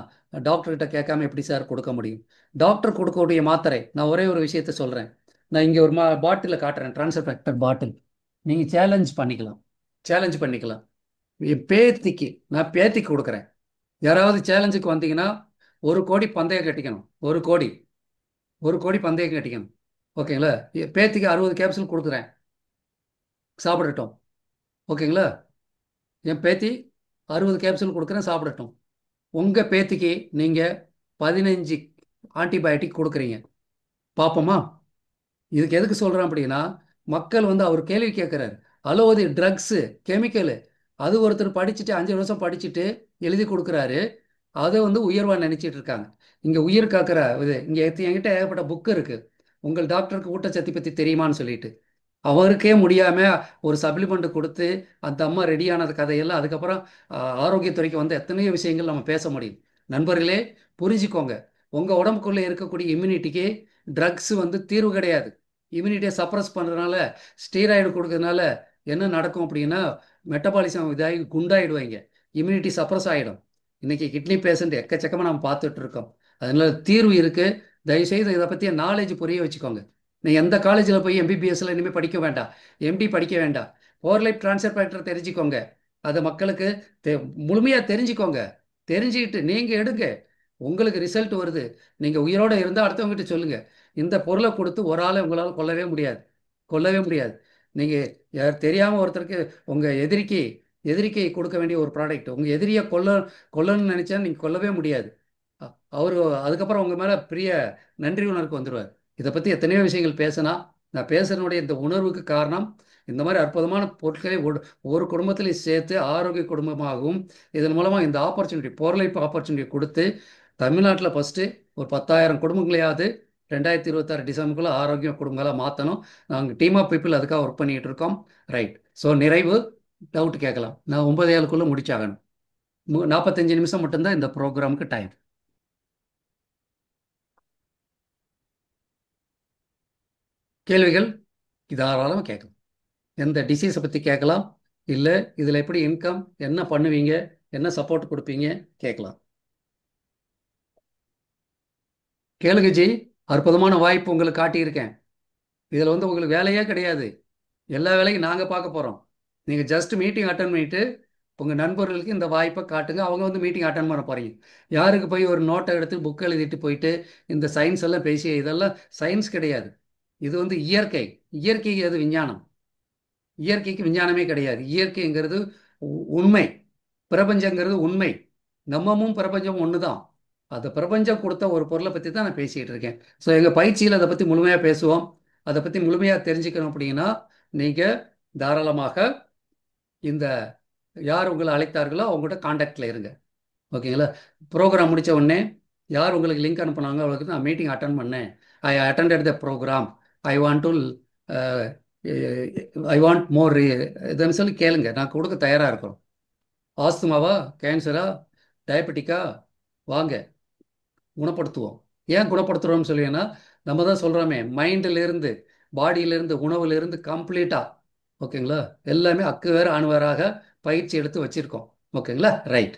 S1: டாக்டர்கிட்ட கேட்காம எப்படி சார் கொடுக்க முடியும்? டாக்டர் கொடுக்கக்கூடிய மாத்திரை, நான் ஒரே ஒரு விஷயத்த சொல்கிறேன். நான் இங்கே ஒரு பாட்டிலில் காட்டுறேன், ட்ரான்ஸ்ஃபெக்டட் பாட்டில். நீங்கள் சேலஞ்ச் பண்ணிக்கலாம். என் பேத்திக்கு நான் பேத்திக்கு கொடுக்குறேன். யாராவது சேலஞ்சுக்கு வந்தீங்கன்னா 1 கோடி பந்தயம் கட்டிக்கணும். 1 கோடி பந்தயம் கட்டிக்கணும். ஓகேங்களா? என் பேத்திக்கு 60 கேப்சூல் கொடுக்குறேன், சாப்பிடட்டும். ஓகேங்களா? என் பேத்தி 60 கேப்சூல் கொடுக்குறேன், சாப்பிடட்டும். உங்கள் பேத்திக்கு நீங்கள் 15 ஆன்டிபயோட்டிக் கொடுக்குறீங்க, பார்ப்போமா? இதுக்கு எதுக்கு சொல்கிறேன் அப்படின்னா, மக்கள் வந்து அவர் கேள்வி கேட்குறாரு. அலோபதி ட்ரக்ஸு, கெமிக்கலு, அது ஒருத்தர் படிச்சுட்டு 5 வருஷம் படிச்சுட்டு எழுதி கொடுக்குறாரு. அதை வந்து உயர்வாக நினச்சிட்டு இருக்காங்க. இங்கே உயிர் காக்கிற இது இங்கே என்கிட்ட ஏகப்பட்ட புக்கு இருக்குது. உங்கள் டாக்டருக்கு ஊட்டச்சத்து பற்றி தெரியுமான்னு சொல்லிட்டு அவருக்கே முடியாமல் ஒரு சப்ளிமெண்ட் கொடுத்து அந்த அம்மா ரெடியானது கதையெல்லாம் அதுக்கப்புறம் ஆரோக்கியத்துறைக்கு வந்து எத்தனையோ விஷயங்கள் நம்ம பேச முடியும். நண்பர்களே, புரிஞ்சுக்கோங்க. உங்கள் உடம்புக்குள்ளே இருக்கக்கூடிய இம்யூனிட்டிக்கு ட்ரக்ஸ் வந்து தீர்வு கிடையாது. இம்யூனிட்டியை சப்ரஸ் பண்ணுறதுனால, ஸ்டீராய்டு கொடுக்கறதுனால என்ன நடக்கும் அப்படின்னா, மெட்டபாலிசம் இதாகி குண்டாயிடுவாங்க. இம்யூனிட்டி சப்ரஸ் ஆகிடும். இன்றைக்கி கிட்னி பேஷண்ட் எக்கச்சக்கமாக நம்ம பார்த்துட்டு இருக்கோம். அதனால தீர்வு இருக்குது. தயவுசெய்து இதை பற்றிய நாலேஜ் புரிய வச்சுக்கோங்க. நீ எந்த காலேஜில் போய் எம்பிபிஎஸ்ல இனிமேல் படிக்க வேண்டாம், எம்டி படிக்க வேண்டாம். லைஃப் ட்ரான்ஸ்ஃபர் ஃபேக்டர் தெரிஞ்சுக்கோங்க. அதை மக்களுக்கு முழுமையாக தெரிஞ்சுக்கோங்க. தெரிஞ்சுக்கிட்டு நீங்கள் எடுங்க. உங்களுக்கு ரிசல்ட் வருது, நீங்கள் உயிரோடு இருந்தால் அடுத்தவங்ககிட்ட சொல்லுங்கள். இந்த பொருளை கொடுத்து ஒரு ஆளை உங்களால் கொல்லவே முடியாது. நீங்கள் யார் தெரியாமல் ஒருத்தருக்கு உங்கள் எதிரிக்கு கொடுக்க வேண்டிய ஒரு ப்ராடக்ட், உங்கள் எதிரியை கொல்லணும்னு நினச்சா நீங்கள் கொல்லவே முடியாது. அவர் அதுக்கப்புறம் உங்கள் மேலே பெரிய நன்றி உணர்வுக்கு வந்துடுவார். இதை பற்றி எத்தனையோ விஷயங்கள் பேசினா, நான் பேசுகிறனுடைய இந்த உணர்வுக்கு காரணம் இந்த மாதிரி அற்புதமான பொருட்களை ஒரு குடும்பத்திலையும் சேர்த்து ஆரோக்கிய குடும்பமாகவும் இதன் மூலமாக இந்த ஆப்பர்ச்சுனிட்டி பொருளைப்பு ஆப்பர்ச்சுனிட்டி கொடுத்து தமிழ்நாட்டில் ஃபஸ்ட்டு ஒரு 10,000 குடும்பங்களையாவது 2026 டிசம்பருக்குள்ளே ஆரோக்கிய குடும்பங்களாக மாற்றணும். நாங்கள் டீம் ஆஃப் பீப்புள் அதுக்காக ஒர்க் பண்ணிகிட்டு இருக்கோம். ரைட். ஸோ நிறைவு டவுட் கேட்கலாம். நான் 9:07 முடிச்சாகணும். 45 நிமிஷம் மட்டும்தான் இந்த ப்ரோக்ராமுக்கு டைம். கேள்விகள் தாராளமாக கேட்கலாம். எந்த டிசீஸை பற்றி கேட்கலாம், இல்லை இதில் எப்படி இன்கம், என்ன பண்ணுவீங்க, என்ன சப்போர்ட் கொடுப்பீங்க, கேட்கலாம். கேளுங்க ஜி. அற்புதமான வாய்ப்பு உங்களுக்கு காட்டியிருக்கேன். இதில் வந்து உங்களுக்கு வேலையே கிடையாது. எல்லா வேலையும் நாங்கள் பார்க்க போகிறோம். நீங்கள் ஜஸ்ட் மீட்டிங் அட்டன் பண்ணிவிட்டு உங்கள் நண்பர்களுக்கு இந்த வாய்ப்பை காட்டுங்க. அவங்க வந்து மீட்டிங் அட்டன் பண்ண போகிறீங்க. யாருக்கு போய் ஒரு நோட்டை எடுத்து புக் எழுதிட்டு போயிட்டு இந்த சயின்ஸ் எல்லாம் பேசி, இதெல்லாம் சயின்ஸ் கிடையாது. இது வந்து இயற்கை அது விஞ்ஞானம். இயற்கைக்கு விஞ்ஞானமே கிடையாது. இயற்கைங்கிறது உண்மை, பிரபஞ்சங்கிறது உண்மை. நம்மமும் பிரபஞ்சமும் ஒன்று தான். அந்த பிரபஞ்சம் கொடுத்த ஒரு பொருளை பற்றி தான் நான் பேசிகிட்டு இருக்கேன். ஸோ எங்கள் பயிற்சியில் அதை பற்றி முழுமையாக பேசுவோம். அதை பற்றி முழுமையாக தெரிஞ்சுக்கணும் அப்படின்னா நீங்கள் தாராளமாக இந்த யார் உங்களை அழைத்தார்களோ அவங்ககிட்ட காண்டாக்டில் இருங்க. ஓகேங்களா? ப்ரோக்ராம் முடித்த உடனே யார் உங்களுக்கு லிங்க் அனுப்புனாங்க அவங்களுக்கு நான் மீட்டிங் அட்டன் பண்ணேன், I attended the program, I want to I want more இதுன்னு சொல்லி கேளுங்க. நான் கொடுக்க தயாராக இருக்கிறோம். ஆஸ்துமாவா, கேன்சரா, டயபெட்டிக்கா, வாங்க குணப்படுத்துவோம். ஏன் குணப்படுத்துகிறோம்னு சொல்லிங்கன்னா, நம்ம தான் சொல்கிறோமே, மைண்டிலிருந்து பாடியிலேருந்து உணவுலேருந்து கம்ப்ளீட்டாக. ஓகேங்களா? எல்லாமே அக்கு வேறு அணு வேறாக பயிற்சி எடுத்து வச்சுருக்கோம். ஓகேங்களா? ரைட்.